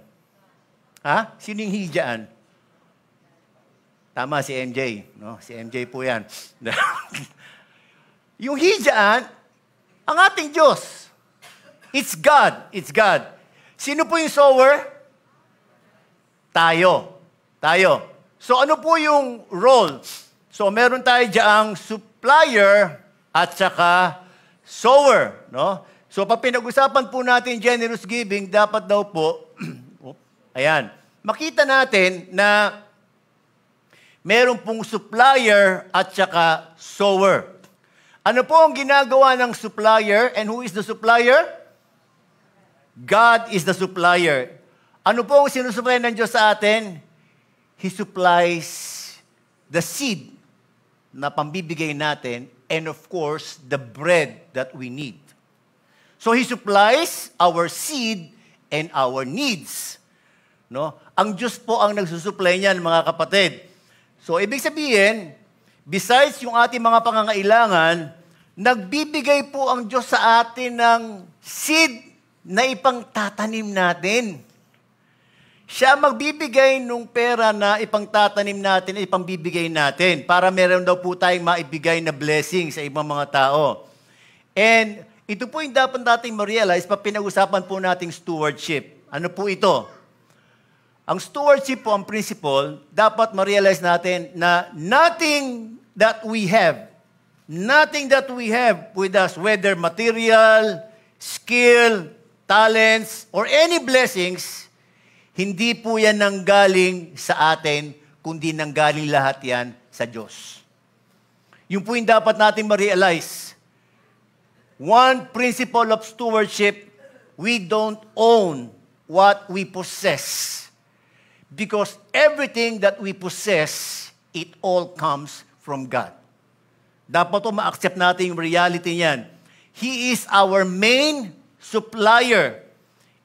Ha? Sino yung he diyan? Tama, si MJ. No? Si MJ po yan. Yung he diyan, ang ating Diyos. It's God. It's God. Sino po yung sower? Tayo. So ano po yung role? So meron tayo diyang supplier at saka sower. No? So, pag pinag-usapan po natin generous giving, dapat daw po, ayan, makita natin na meron pong supplier at saka sower. Ano po ang ginagawa ng supplier? And who is the supplier? God is the supplier. Ano po ang sinusupply ng Diyos sa atin? He supplies the seed na pambibigay natin and of course, the bread that we need. So He supplies our seed and our needs. No? Ang Diyos po ang nagsusupply niyan, mga kapatid. So, ibig sabihin, besides yung ating mga pangangailangan, nagbibigay po ang Diyos sa atin ng seed na ipangtatanim natin. Siya magbibigay nung pera na ipangtatanim natin, ipambibigay natin para meron daw po tayong maibigay na blessing sa ibang mga tao. And ito po yung dapat nating ma-realize pag pinag-usapan po nating stewardship. Ano po ito? Ang stewardship po, ang principle, dapat ma-realize natin na nothing that we have with us, whether material, skill, talents, or any blessings, hindi po yan nanggaling sa atin, kundi nanggaling lahat yan sa Diyos. Yung po yung dapat natin ma-realize. One principle of stewardship, we don't own what we possess. Because everything that we possess, it all comes from God. Dapat po ma-accept natin yung reality niyan. He is our main supplier.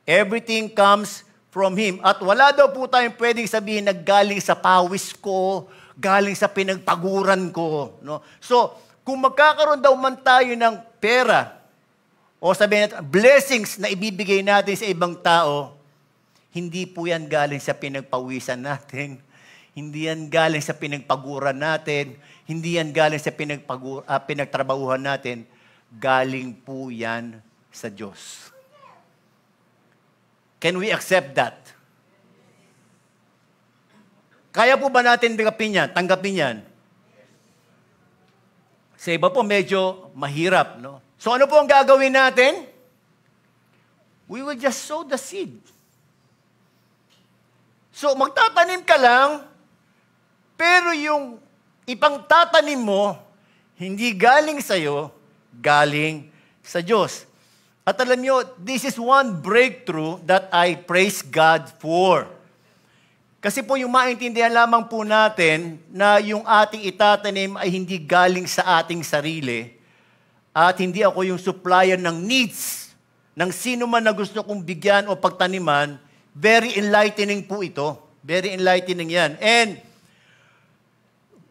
Everything comes from Him. At wala daw po tayong pwedeng sabihin na galing sa pawis ko, galing sa pinagpaguran ko. No? So, kung magkakaroon daw man tayo ng pera, o sabihin natin, blessings na ibibigay natin sa ibang tao, hindi po yan galing sa pinagpawisan natin. Hindi yan galing sa pinagpaguran natin. Hindi yan galing sa pinagtrabahuhan natin. Galing po yan sa Diyos. Can we accept that? Kaya po ba natin tanggapin yan? Sa iba po medyo mahirap, no? So ano po ang gagawin natin? We will just sow the seed. So, magtatanim ka lang, pero yung ipangtatanim mo, hindi galing sa'yo, galing sa Diyos. At alam nyo, this is one breakthrough that I praise God for. Kasi po yung maintindihan lamang po natin na yung ating itatanim ay hindi galing sa ating sarili at hindi ako yung supplier ng needs ng sino man na gusto kong bigyan o pagtaniman. Very enlightening po ito. Very enlightening yan. And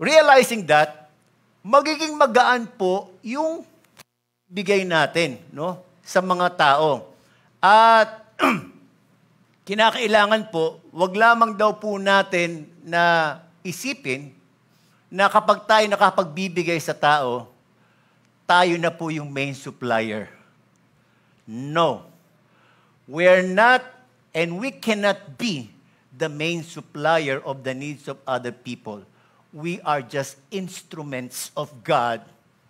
realizing that, magiging magaan po yung bigay natin, no, sa mga tao. At kinakailangan po, wag lamang daw po natin na isipin na kapag tayo nakapagbibigay sa tao, tayo na po yung main supplier. No. We're not and we cannot be the main supplier of the needs of other people. We are just instruments of God,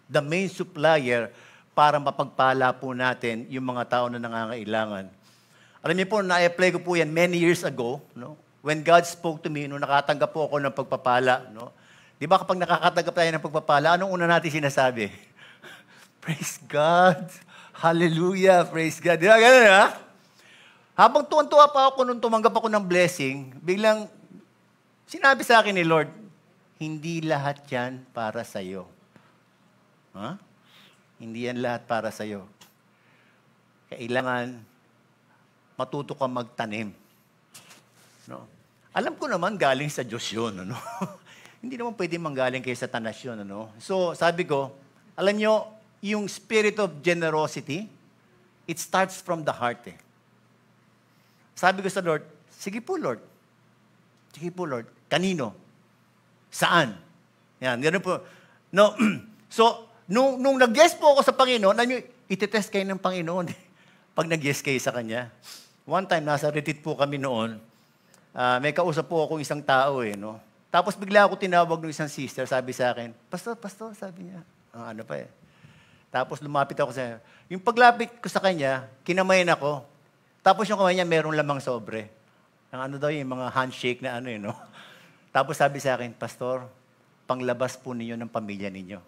the main supplier, para mapagpala po natin yung mga tao na nangangailangan. Alam niyo po, na-apply ko po yan many years ago, no? When God spoke to me, nung nakatanggap po ako ng pagpapala, no? Di ba kapag nakakatanggap tayo ng pagpapala, anong una natin sinasabi? Praise God! Hallelujah! Praise God! Di ba ganun, ha? Habang tuwan-tuwa pa ako nung tumanggap ako ng blessing, biglang sinabi sa akin ni Lord, hindi lahat yan para sa'yo. Ha? Hindi yan lahat para sa'yo. Kailangan matuto ka magtanim. No? Alam ko naman galing sa Diyos yun. Ano? Hindi naman pwede manggaling kay Satanas yun. Ano? So sabi ko, alam nyo, yung spirit of generosity, it starts from the heart eh. Sabi ko sa Lord, sige po Lord. Sige po Lord. Kanino? Saan? Yan, ganoon po. No, so, nung nag-yes po ako sa Panginoon, alam nyo, itetest kayo ng Panginoon pag nag-yes kayo sa Kanya. One time, nasa retreat po kami noon, may kausap po akong isang tao eh, no? Tapos bigla ako tinawag ng isang sister, sabi sa akin, Pastor, sabi niya, ano pa eh. Tapos lumapit ako sa kanya. Yung paglapit ko sa kanya, kinamayan ako. Tapos yung kamay niya, merong lamang sobre. Ang ano daw yung mga handshake na ano yun, no? Tapos sabi sa akin, Pastor, panglabas po ninyo ng pamilya ninyo.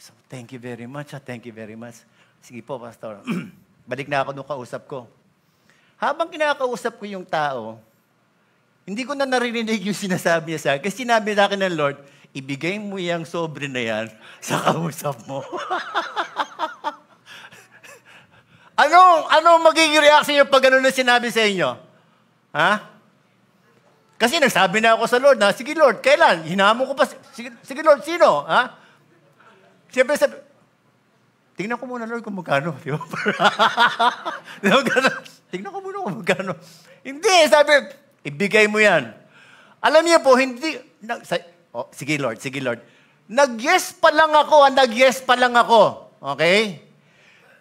So, thank you very much, thank you very much. Sige po, Pastor. Balik na ako nung kausap ko. Habang kinakausap ko yung tao, hindi ko na narinig yung sinasabi niya sa akin. Kasi sinabi sa akin ng Lord, ibigay mo yung sobre na yan sa kausap mo. Anong magiging reaction niyo pag ano na sinabi sa inyo? Ha? Kasi nagsabi na ako sa Lord na, sige Lord, kailan? Hinamon ko pa, sige Lord, sino? Ha? Siyempre sabi, tingnan ko muna Lord kung magkano. Di ba? Tingnan ko muna kung magkano. Hindi, sabi, ibigay mo yan. Alam niyo po, hindi, sige Lord. Nag-yes pa lang ako. Okay?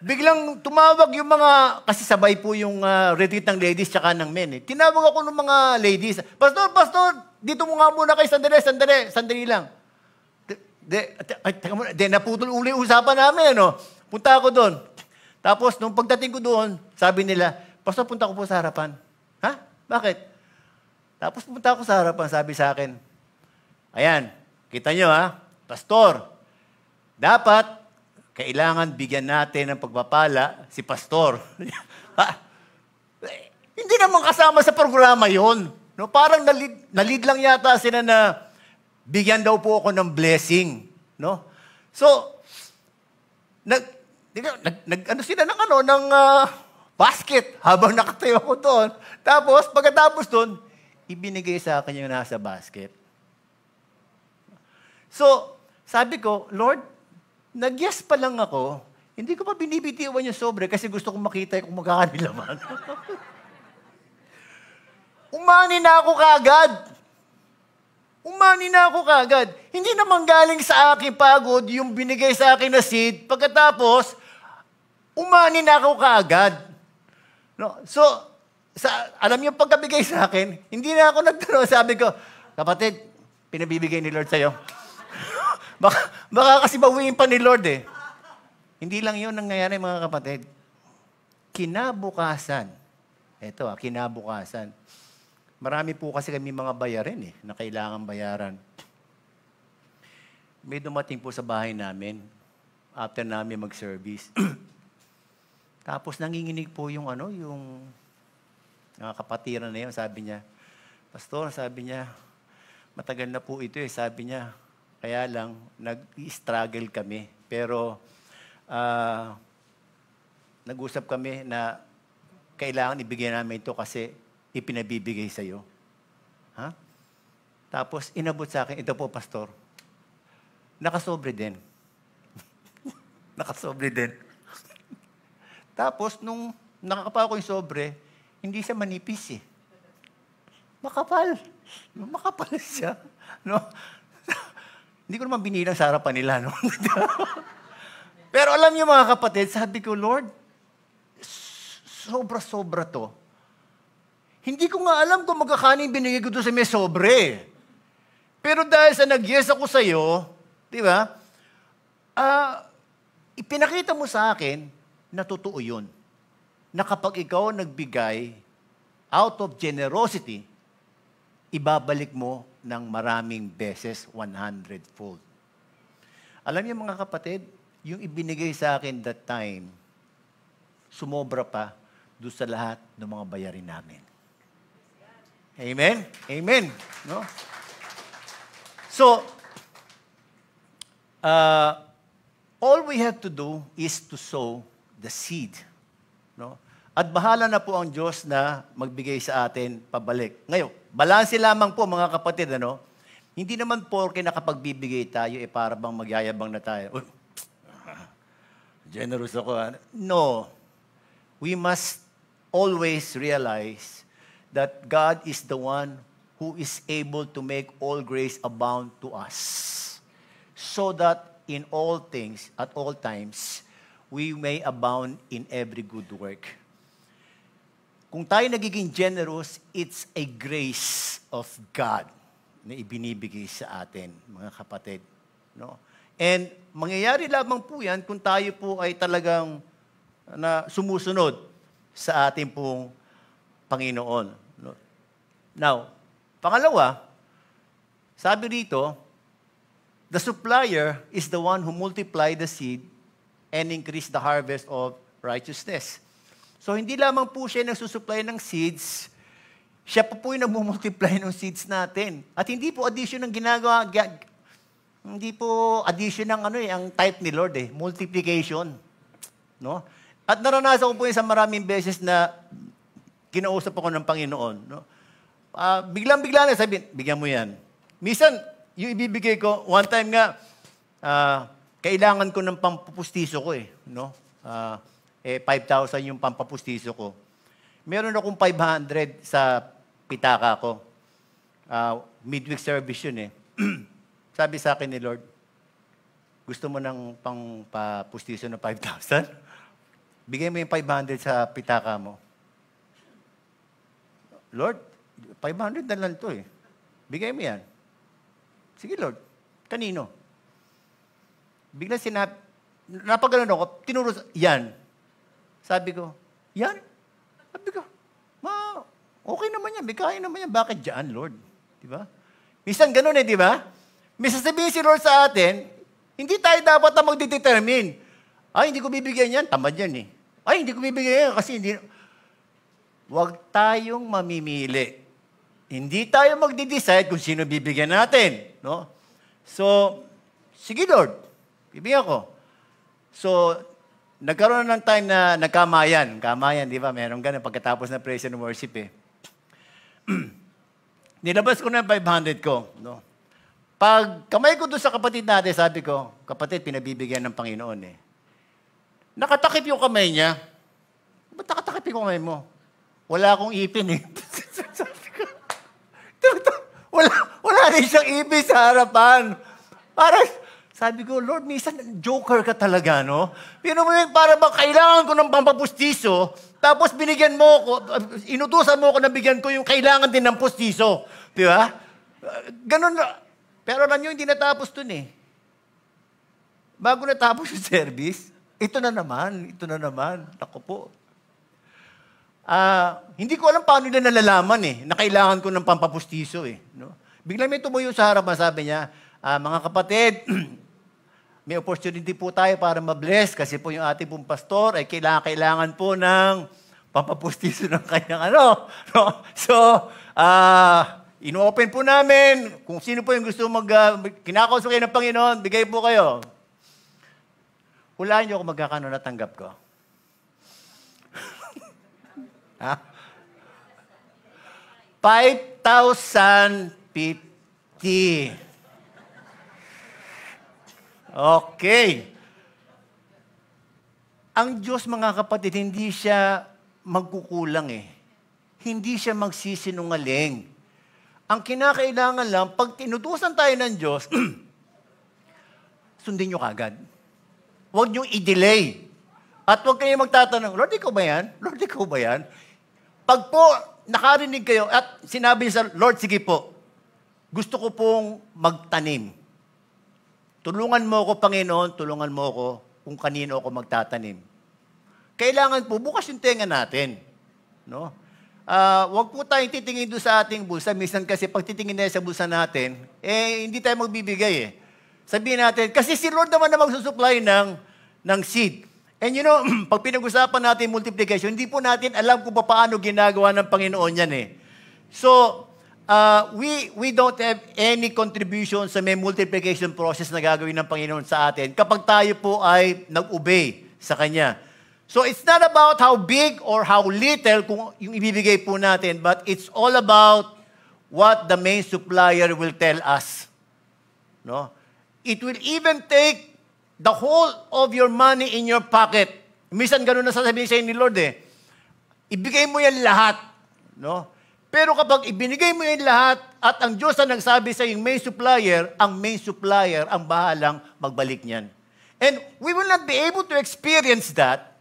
Biglang tumawag yung mga, kasi sabay po yung retreat ng ladies tsaka ng men. Tinawag ako ng mga ladies. Pastor, dito mo nga muna kayo, sandali lang. Naputol uli usapan namin, no? Punta ako doon. Tapos, nung pagdating ko doon, sabi nila, Pastor, punta ko po sa harapan. Ha? Bakit? Tapos punta ako sa harapan, sabi sa akin, ayan, kita nyo ha, Pastor, dapat, kailangan bigyan natin ng pagpapala si Pastor. Hindi naman kasama sa programa yon. No? Parang nalid lang yata sila na bigyan daw po ako ng blessing. No? So, ano sila ng basket habang nakatayo ako doon. Tapos, pagkatapos doon, ibinigay sa akin yung nasa basket. So, sabi ko, Lord, nag-yes pa lang ako, hindi ko pa binibitiwan yung sobre kasi gusto kong makita kung magkakanilaman. Umani na ako kagad. Hindi naman galing sa akin pagod yung binigay sa akin na seed. Pagkatapos, umani na ako kagad. No? So, alam niyo pagkabigay sa akin, hindi na ako nagtanong. Sabi ko, kapatid, pinabibigay ni Lord sa'yo. Baka kasi bawiin pa ni Lord eh. Hindi lang yun nangyayari mga kapatid. Kinabukasan. Marami po kasi kami mga bayarin na kailangan bayaran. May dumating po sa bahay namin after namin mag-service. Tapos nanginginig po yung kapatiran na yun. Sabi niya, Pastor, matagal na po ito sabi niya, kaya lang, nag-struggle kami. Pero, nag-usap kami na kailangan ibigay namin ito kasi ipinabibigay sa'yo. Ha? Tapos, inabot sa akin, ito po, Pastor, nakasobre din. Tapos, nung nakakapa ko yung sobre, hindi siya manipis Makapal siya. No? Hindi ko naman binilang sa harapan nila, no? Pero alam niyo mga kapatid, sabi ko, Lord, sobra-sobra to. Hindi ko nga alam kung magkakaning binigay ko doon sa may sobre. Pero dahil sa nag-yes ako sa iyo, di ba? Ipinakita mo sa akin na totoo yun. Na kapag ikaw nagbigay out of generosity, ibabalik mo ng maraming beses, 100-fold. Alam niyo mga kapatid, yung ibinigay sa akin that time, sumobra pa doon sa lahat ng mga bayarin namin. Amen? Amen. No? So, all we have to do is to sow the seed. No? At bahala na po ang Diyos na magbigay sa atin pabalik. Ngayon, balanse lamang po mga kapatid, Hindi naman porke nakapagbibigay tayo, para bang magyayabang na tayo. Generous ako. No. We must always realize that God is the one who is able to make all grace abound to us. So that in all things, at all times, we may abound in every good work. Kung tayo nagiging generous, it's a grace of God na ibinibigay sa atin, mga kapatid. No? And mangyayari lamang po yan kung tayo po ay talagang sumusunod sa ating pong Panginoon. No? Now, pangalawa, sabi rito, the supplier is the one who multiply the seed and increase the harvest of righteousness. So, hindi lamang po siya nagsusupply ng seeds, siya po yung nagmumultiply ng seeds natin. At hindi po addition ng ginagawa, hindi po addition ng ang type ni Lord multiplication. No? At naranasan ko po yun sa maraming beses na kinausap ako ng Panginoon. No? Biglang-bigla na sabihin, bigyan mo yan. Minsan, yung ibibigay ko, one time nga, kailangan ko ng pampapustiso ko no? 5,000 yung pampapustiso ko. Meron akong 500 sa pitaka ko. Midweek service yun Sabi sa akin ni Lord, gusto mo ng pampapustiso na 5,000? Bigay mo yung 500 sa pitaka mo. Lord, 500 na lang to Bigay mo yan. Sige Lord, kanino? Biglang napagano'n ako, tinuro, yan. Sabi ko, yan? Sabi ko, okay naman yan, bigay naman yan. Bakit dyan, Lord? Diba? Minsan ganun di ba? May sasabihin si Lord sa atin, hindi tayo dapat na magdedetermine. Ay, hindi ko bibigyan yan, tamad yan Ay, hindi ko bibigyan yan kasi hindi. Huwag tayong mamimili. Hindi tayo magde-decide kung sino bibigyan natin. No? So, sige Lord, bibigyan ko. So, nagkaroon ng time na nagkamayan. Kamayan, di ba? Meron ganun pagkatapos na praise and worship Nilabas ko na 500 ko. No? Pag kamay ko doon sa kapatid natin, sabi ko, kapatid, pinabibigyan ng Panginoon Nakatakip yung kamay niya. Ba't nakatakip yung kamay mo? Wala akong ipin sabi ko, wala rin siyang ipin sa harapan. Sabi ko, Lord, minsan joker ka talaga, no? Pero para ba kailangan ko ng pampapustiso, tapos binigyan mo ko, inutusan mo ko na bigyan ko yung kailangan din ng pustiso. Di ba? Ganun na. Pero alam nyo, hindi natapos dun Bago natapos yung service, ito na naman. Ako po. Hindi ko alam paano nila nalalaman na kailangan ko ng pampapustiso no? Biglang may tumuyo sa harapan, sabi niya, mga kapatid, may opportunity po tayo para ma-bless kasi po yung ating pong pastor ay kailangan po ng pampapustiso ng kanyang No? So, ino-open po namin. Kung sino po yung gusto kinakausap kayo ng Panginoon, bigay po kayo. Hulaan niyo kung magkakano natanggap ko. 5,050. Okay. Ang Diyos, mga kapatid, hindi siya magkukulang Hindi siya magsisinungaling. Ang kinakailangan lang, pag tinutusan tayo ng Diyos, sundin nyo kagad. Huwag nyo i-delay. At huwag kayo magtatanong, Lord, ikaw ba yan? Lord, ikaw ba yan? Pag po nakarinig kayo at sinabi sa Lord, sige po, gusto ko pong magtanim. Tulungan mo ako, Panginoon, tulungan mo ako kung kanino ako magtatanim. Kailangan po, bukas yung tenga natin. No? Huwag po tayong titingin doon sa ating bulsa. Minsan kasi pag titingin tayo sa bulsa natin, hindi tayo magbibigay Sabihin natin, kasi si Lord naman na magsusupply ng seed. And you know, pag pinag-usapan natin multiplication, hindi po natin alam kung paano ginagawa ng Panginoon yan So, we don't have any contribution sa may multiplication process na gagawin ng Panginoon sa atin kapag tayo po ay nag-obey sa Kanya. So, it's not about how big or how little kung yung ibibigay po natin, but it's all about what the main supplier will tell us. No? It will even take the whole of your money in your pocket. Minsan ganun na sasabihin sa'yo ni Lord Ibigay mo yan lahat. No? Pero kapag ibinigay mo yan lahat at ang Diyos ang nagsabi sa yung main supplier ang bahalang magbalik niyan. And we will not be able to experience that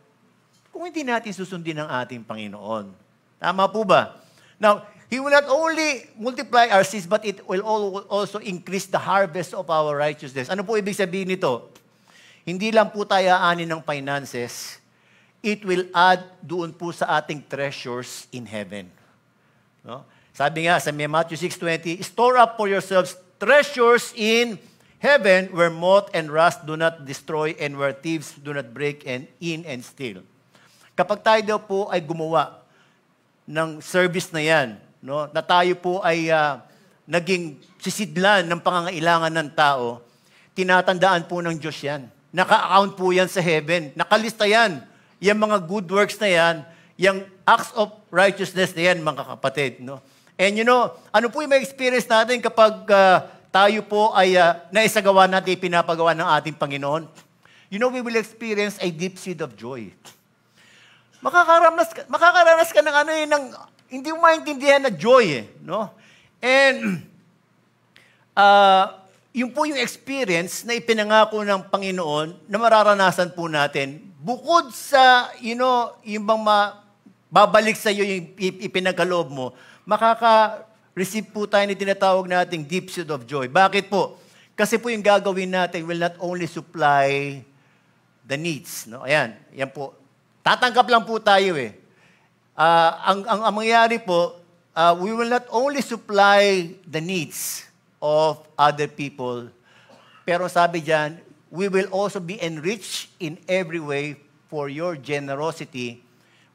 kung hindi natin susundin ang ating Panginoon. Tama po ba? Now, He will not only multiply our seeds, but it will also increase the harvest of our righteousness. Ano po ibig sabihin nito? Hindi lang po tayo aanin ng finances. It will add doon po sa ating treasures in heaven. No? Sabi nga sa Matthew 6:20, store up for yourselves treasures in heaven where moth and rust do not destroy and where thieves do not break in and steal. Kapag tayo daw po ay gumawa ng service na yan, no, na tayo po ay naging sisidlan ng pangangailangan ng tao, tinatandaan po ng Diyos yan. Naka-account po yan sa heaven. Nakalista yan. Yung mga good works na yan, yung acts of righteousness na yan, mga kapatid. No? And you know, ano po yung may experience natin kapag tayo po ay naisagawa natin, pinapagawa ng ating Panginoon? You know, we will experience a deep seed of joy. Makakaranas ka ng ano ng hindi mo maintindihan na joy, no? And yun po yung experience na ipinangako ng Panginoon na mararanasan po natin. Bukod sa, you know, yung bang babalik sa iyo yung ipinagkaloob mo, makaka-receive po tayo na tinatawag nating deep seed of joy. Bakit po? Kasi po yung gagawin natin will not only supply the needs, no? Ayan, yan po. Tatanggap lang po tayo eh. Ang mangyayari po, we will not only supply the needs of other people, pero sabi diyan, we will also be enriched in every way for your generosity,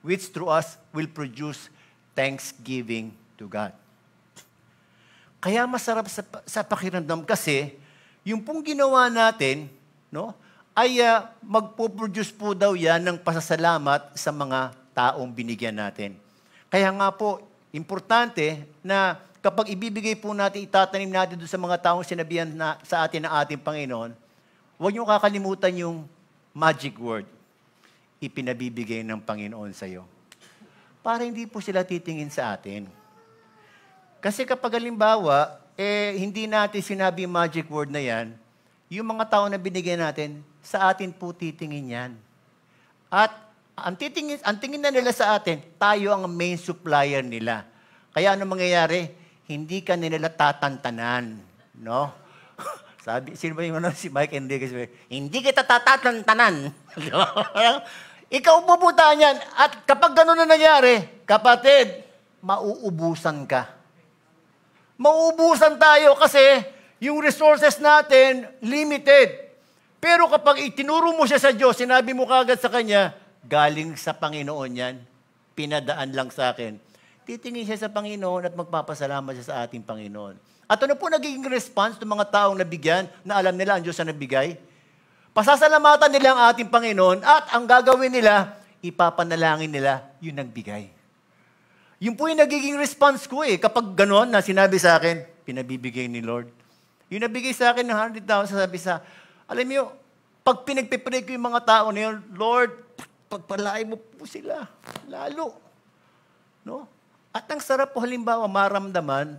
which through us will produce thanksgiving to God. Kaya masarap sa pakiramdam kasi, yung pong ginawa natin, no, ay magpo-produce po daw yan ng pasasalamat sa mga taong binigyan natin. Kaya nga po, importante na kapag ibibigay po natin, itatanim natin doon sa mga taong sinabihan na, sa atin ng ating Panginoon, huwag niyo kakalimutan yung magic word, ipinabibigay ng Panginoon sa iyo. Para hindi po sila titingin sa atin. Kasi kapag halimbawa, hindi natin sinabi yung magic word na yan, yung mga tao na binigyan natin, sa atin po titingin yan. At ang tingin na nila sa atin, tayo ang main supplier nila. Kaya ano mangyayari? Hindi ka nila tatantanan. No? Sabi, sino ba yung si Mike Enriquez? Hindi kita tatantanan. Ikaw pupuntahan yan. At kapag gano'n na nangyari, kapatid, mauubusan ka. Mauubusan tayo kasi yung resources natin, limited. Pero kapag itinuro mo siya sa Diyos, sinabi mo kagad sa Kanya, galing sa Panginoon yan, pinadaan lang sa akin. Titingin siya sa Panginoon at magpapasalamat siya sa ating Panginoon. At ano po nagiging response ng mga taong nabigyan na alam nila ang Diyos na nabigay? Pasasalamatan nila ang ating Panginoon at ang gagawin nila, ipapanalangin nila yung nagbigay. Yun po yung nagiging response ko kapag gano'n na sinabi sa akin, pinabibigay ni Lord. Yung nabigay sa akin ng 100,000, sabi sa, alam niyo, pag pinagpipray ko yung mga tao na yun, Lord, pagpalain mo po sila, lalo. No? At ang sarap po halimbawa, maramdaman,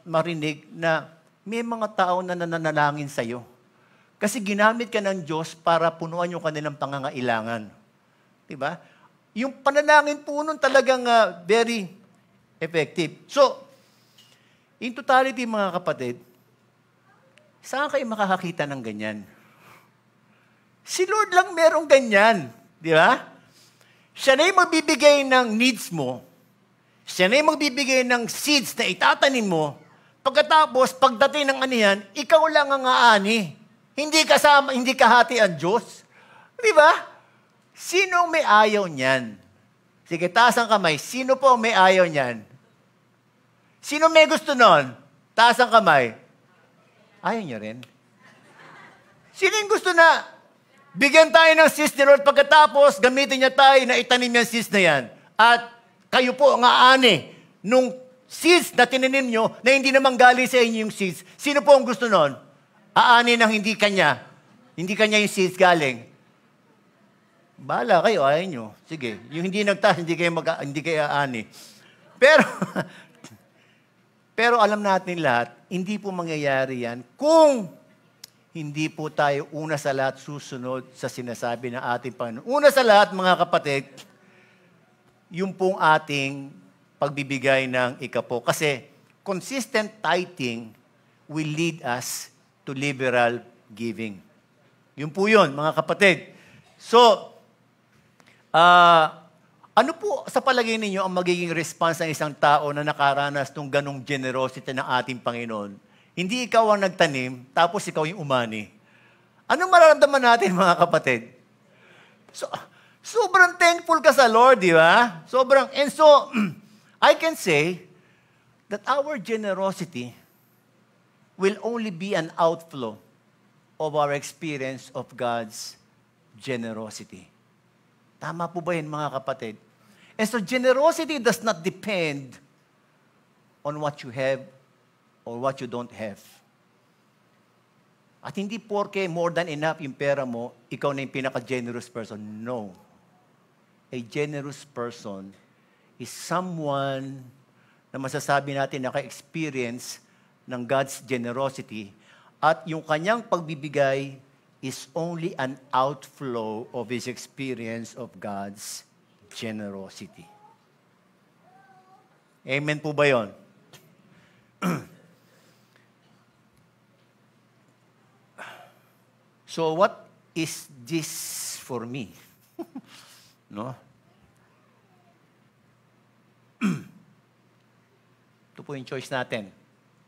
marinig na may mga tao na nananalangin sa'yo. Kasi ginamit ka ng Diyos para punuan yung kanilang pangangailangan. Diba? Yung panalangin po nun talagang very effective. So, in totality mga kapatid, saan kayo makakakita ng ganyan? Si Lord lang merong ganyan. Di ba? Siya na yung magbibigay ng needs mo. Siya na yung magbibigay ng seeds na itatanim mo. Pagkatapos, pagdating ng anihan, ikaw lang ang aani. Hindi kasama, hindi kahati ang Diyos. Di ba? Sino may ayaw niyan? Sige, taas ang kamay. Sino po may ayaw niyan? Sino may gusto nun? Taas ang kamay. Ayaw niyo rin? Sino yung gusto na bigyan tayo ng seeds ni Lord pagkatapos gamitin niya tayo na itanim yung seeds na yan? At kayo po ang aani nung seeds na tinanim nyo na hindi naman galing sa inyo yung seeds. Sino po ang gusto nun? Aani ng hindi kanya. Hindi kanya yung seeds galing. Bahala kayo, ayaw nyo. Sige, yung hindi nagtaas, hindi kayo aani. Pero alam natin lahat, hindi po mangyayari yan kung hindi po tayo una sa lahat susunod sa sinasabi ng ating Panginoon. Una sa lahat, mga kapatid, yung pong ating pagbibigay ng ikapo. Kasi consistent tithing will lead us to liberal giving. Yun po yun, mga kapatid. So, ano po sa palagay ninyo ang magiging response ng isang tao na nakaranas ng ganong generosity ng ating Panginoon? Hindi ikaw ang nagtanim, tapos ikaw yung umani. Anong mararamdaman natin, mga kapatid? So, sobrang thankful ka sa Lord, di ba? And so, I can say that our generosity will only be an outflow of our experience of God's generosity. Tama po ba yun, mga kapatid? And so, generosity does not depend on what you have or what you don't have. At hindi porke more than enough yung pera mo, ikaw na yung pinaka-generous person. No. A generous person is someone na masasabi natin naka-experience ng God's generosity at yung kanyang pagbibigay is only an outflow of his experience of God's generosity. Amen po ba yun? So what is this for me? No? Ito po yung choice natin.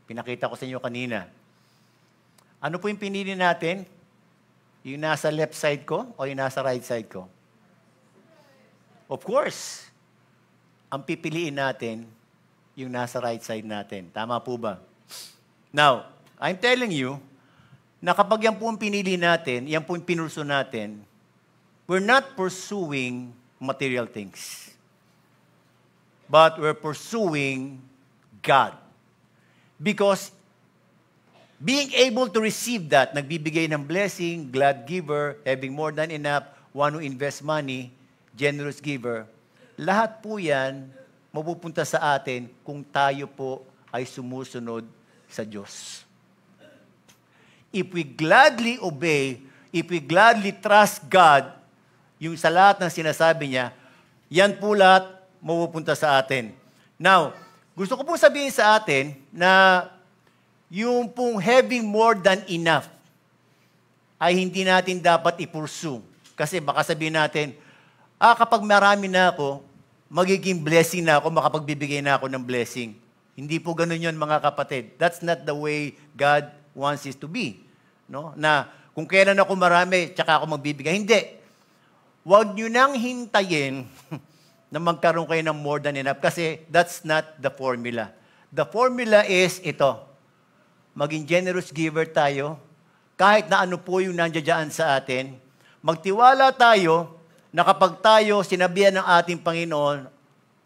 Pinakita ko sa inyo kanina. Ano po yung pinili natin? Yung nasa left side ko o yung nasa right side ko? Of course, ang pipiliin natin yung nasa right side natin. Tama po ba? Now, I'm telling you, na kapag yan po ang pinili natin, yan po yung pinurso natin, we're not pursuing material things. But we're pursuing God. Because being able to receive that, nagbibigay ng blessing, glad giver, having more than enough, one who invests money, generous giver, lahat po yan mapupunta sa atin kung tayo po ay sumusunod sa Diyos. If we gladly obey, if we gladly trust God, yung sa lahat ng sinasabi niya, yan po lahat mapupunta sa atin. Now, gusto ko pong sabihin sa atin na yung pong having more than enough ay hindi natin dapat i-pursue. Kasi baka sabihin natin, kapag marami na ako, magiging blessing na ako, makapagbibigay na ako ng blessing. Hindi po ganun yun, mga kapatid. That's not the way God wants it to be. No? Na kung kailan ako marami, tsaka ako magbibigay. Hindi. Huwag nyo nang hintayin na magkaroon kayo ng more than enough kasi that's not the formula. The formula is ito. Maging generous giver tayo, kahit na ano po yung nandiyan sa atin. Magtiwala tayo na kapag tayo sinabihan ng ating Panginoon,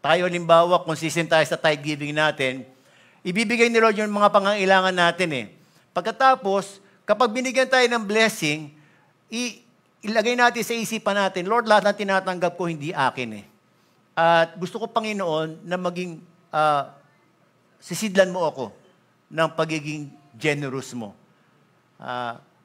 tayo halimbawa, consistent tayo sa tithe giving natin, ibibigay ni Lord yung mga pangangailangan natin eh. Pagkatapos, kapag binigyan tayo ng blessing, ilagay natin sa isipan natin, Lord, lahat ng tinatanggap ko hindi akin eh. At gusto ko, Panginoon, na maging sisidlan mo ako ng pagiging generous mo.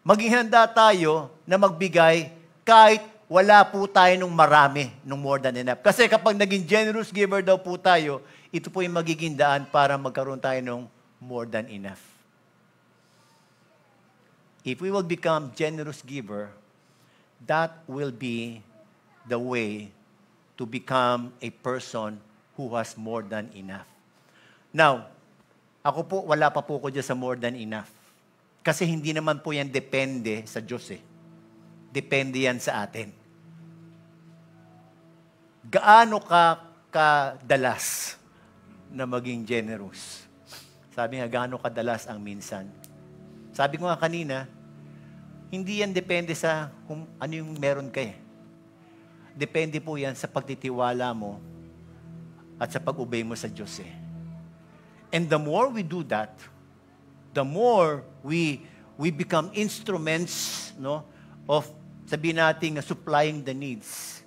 Maging handa tayo na magbigay kahit wala po tayo nung marami, nung more than enough. Kasi kapag naging generous giver daw po tayo, ito po yung magiging daan para magkaroon tayo ng more than enough. If we will become generous giver, that will be the way to become a person who has more than enough. Now, ako po, wala pa po ko dyan sa more than enough. Kasi hindi naman po yan depende sa Diyos eh. Depende yan sa atin. Gaano ka kadalas na maging generous? Sabi nga, gaano kadalas ang minsan? Sabi ko nga kanina, hindi yan depende sa kung ano yung meron ka eh. Depende po yan sa pagtitiwala mo at sa pag-obey mo sa Diyos eh. And the more we do that, the more we become instruments, no, of sabihin natin supplying the needs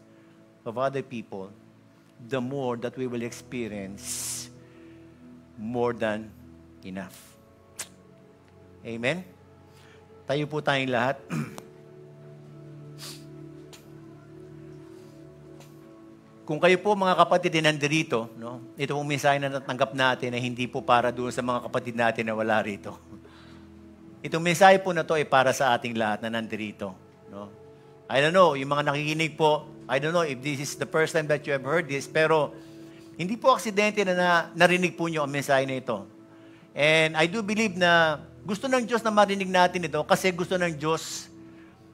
of other people, the more that we will experience more than enough. Amen? Tayo po tayong lahat. Kung kayo po mga kapatid na nandirito, no, ito pong mensahe na natanggap natin ay hindi po para doon sa mga kapatid natin na wala rito. Itong mensahe po na to ay para sa ating lahat na nandirito. No? I don't know, yung mga nakikinig po, I don't know if this is the first time that you have heard this, pero hindi po aksidente na narinig po nyo ang mensahe na ito. And I do believe na gusto ng Diyos na marinig natin ito kasi gusto ng Diyos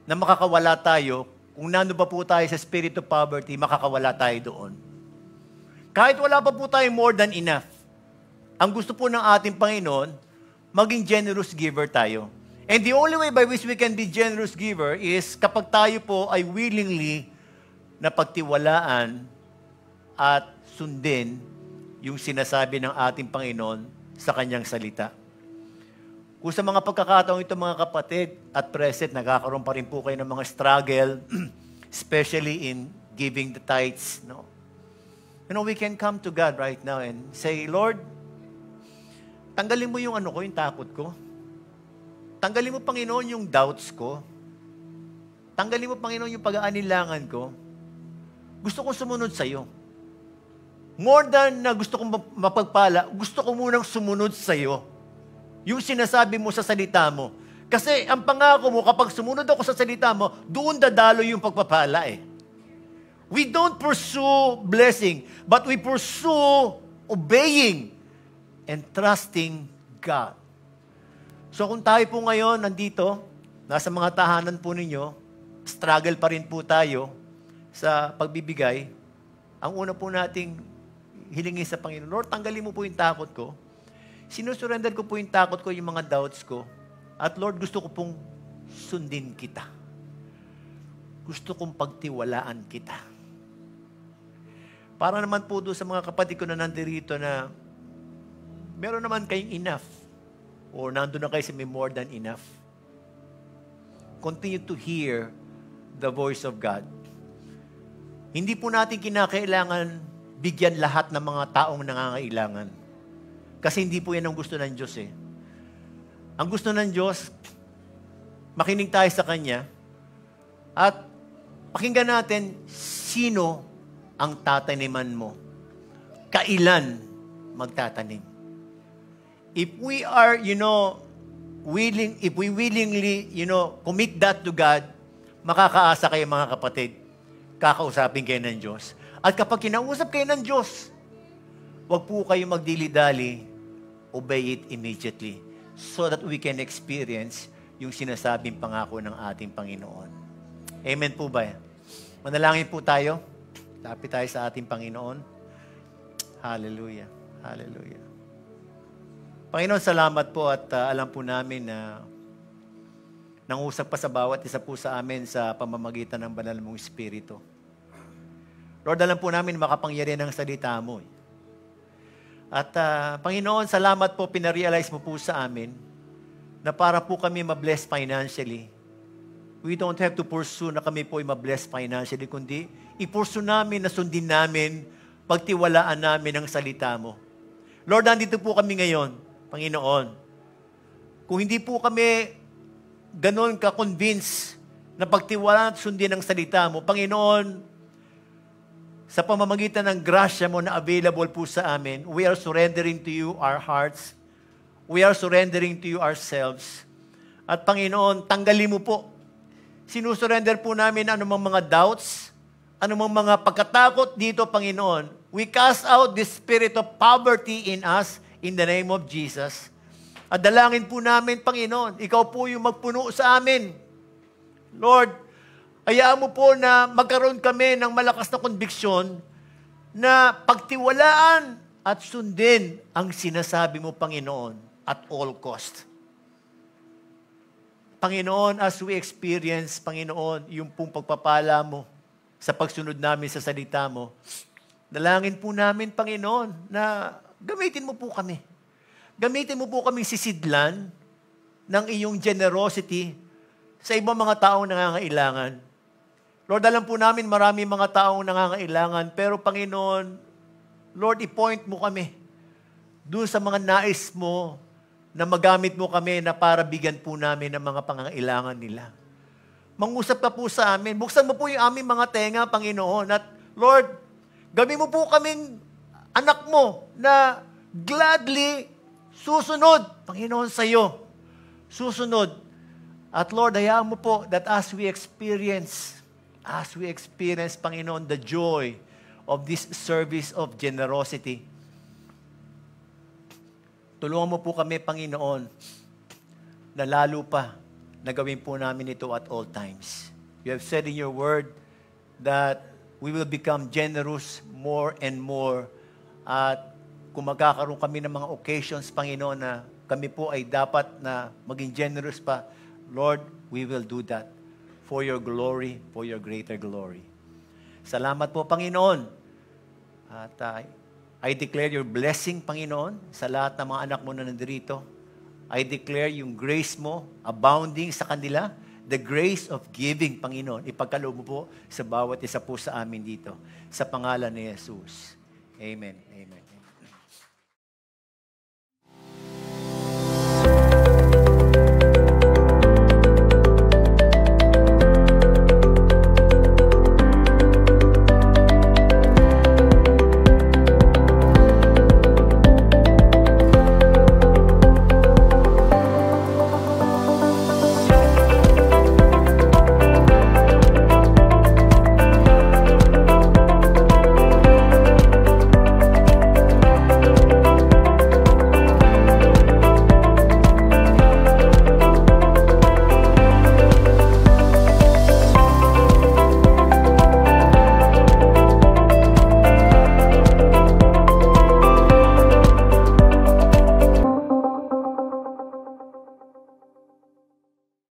na makakawala tayo. Kung nando pa po tayo sa spirit of poverty, makakawala tayo doon. Kahit wala pa po tayo more than enough, ang gusto po ng ating Panginoon, maging generous giver tayo. And the only way by which we can be generous giver is kapag tayo po ay willingly na pagtiwalaan at sundin yung sinasabi ng ating Panginoon sa Kanyang salita. Kung sa mga pagkakataong ito mga kapatid at present, nagkakaroon pa rin po kayo ng mga struggle, especially in giving the tithes. No? You know, we can come to God right now and say, Lord, tanggalin mo yung yung takot ko. Tanggalin mo, Panginoon, yung doubts ko. Tanggalin mo, Panginoon, yung pag-aanilangan ko. Gusto kong sumunod sa iyo. More than na gusto kong mapagpala, gusto ko munang sumunod sa iyo. Yung sinasabi mo sa salita mo. Kasi ang pangako mo, kapag sumunod ako sa salita mo, doon dadalo yung pagpapala eh. We don't pursue blessing, but we pursue obeying and trusting God. So kung tayo po ngayon nandito, nasa mga tahanan po ninyo, struggle pa rin po tayo sa pagbibigay, ang una po nating hilingin sa Panginoon, Lord, tanggalin mo po yung takot ko. Sinusurrender ko po yung takot ko, yung mga doubts ko. At Lord, gusto ko pong sundin kita. Gusto kong pagtiwalaan kita. Para naman po doon sa mga kapatid ko na nandirito na meron naman kayong enough or nandun na kayo sa may more than enough. Continue to hear the voice of God. Hindi po natin kinakailangan bigyan lahat ng mga taong nangangailangan. Kasi hindi po yan ang gusto ng Diyos eh. Ang gusto ng Diyos, makinig tayo sa Kanya at pakinggan natin sino ang tataniman mo. Kailan magtatanim. If we are, willing, if we willingly, commit that to God, makakaasa kayo mga kapatid. Kakausapin kayo ng Diyos. At kapag kinausap kayo ng Diyos, huwag po kayo magdili-dali, obey it immediately so that we can experience yung sinasabing pangako ng ating Panginoon. Amen po ba? Manalangin po tayo. Lapit tayo sa ating Panginoon. Hallelujah. Hallelujah. Panginoon, salamat po at alam po namin na nangusap pa sa bawat isa po sa amin sa pamamagitan ng banal mong Espiritu. Lord, alam po namin makapangyarihan ang salita mo. At Panginoon, salamat po, pinarealize mo po sa amin na para po kami mabless financially. We don't have to pursue na kami po ay mabless financially, kundi i-pursue namin na sundin namin, pagtiwalaan namin ang salita mo. Lord, nandito po kami ngayon, Panginoon. Kung hindi po kami ganon ka-convince na pagtiwalaan at sundin ang salita mo, Panginoon, sa pamamagitan ng grasya mo na available po sa amin, we are surrendering to you our hearts. We are surrendering to you ourselves. At Panginoon, tanggalin mo po. Sinusurrender po namin anumang mga doubts, anumang mga pagkatakot dito, Panginoon. We cast out the spirit of poverty in us in the name of Jesus. At dalangin po namin, Panginoon, ikaw po yung magpuno sa amin. Lord, hayaan mo po na magkaroon kami ng malakas na konbiksyon na pagtiwalaan at sundin ang sinasabi mo, Panginoon, at all cost. Panginoon, as we experience, Panginoon, yung pong pagpapala mo sa pagsunod namin sa salita mo, dalangin po namin, Panginoon, na gamitin mo po kami. Gamitin mo po kaming sisidlan ng iyong generosity sa ibang mga taong nangangailangan. Lord, alam po namin marami mga taong nangangailangan, pero Panginoon, Lord, i-point mo kami doon sa mga nais mo na magamit mo kami na para bigyan po namin ng mga pangangailangan nila. Mangusap ka po sa amin. Buksan mo po yung aming mga tenga, Panginoon. At Lord, Gawin mo po kaming anak mo na gladly susunod, Panginoon, sa iyo. Susunod. At Lord, hayaan mo po that as we experience, Panginoon, the joy of this service of generosity, tulungan mo po kami, Panginoon, na lalo pa na gawin po namin ito at all times. You have said in your word that we will become generous more and more. At kung magkakaroon kami ng mga occasions, Panginoon, na kami po ay dapat na maging generous pa, Lord, we will do that for your glory, for your greater glory. Salamat po, Panginoon. At I declare your blessing, Panginoon, sa lahat ng mga anak mo na nandito. I declare yung grace mo abounding sa kanila, the grace of giving, Panginoon. Ipagkaloob mo po sa bawat isa po sa amin dito. Sa pangalan ni Jesus. Amen. Amen.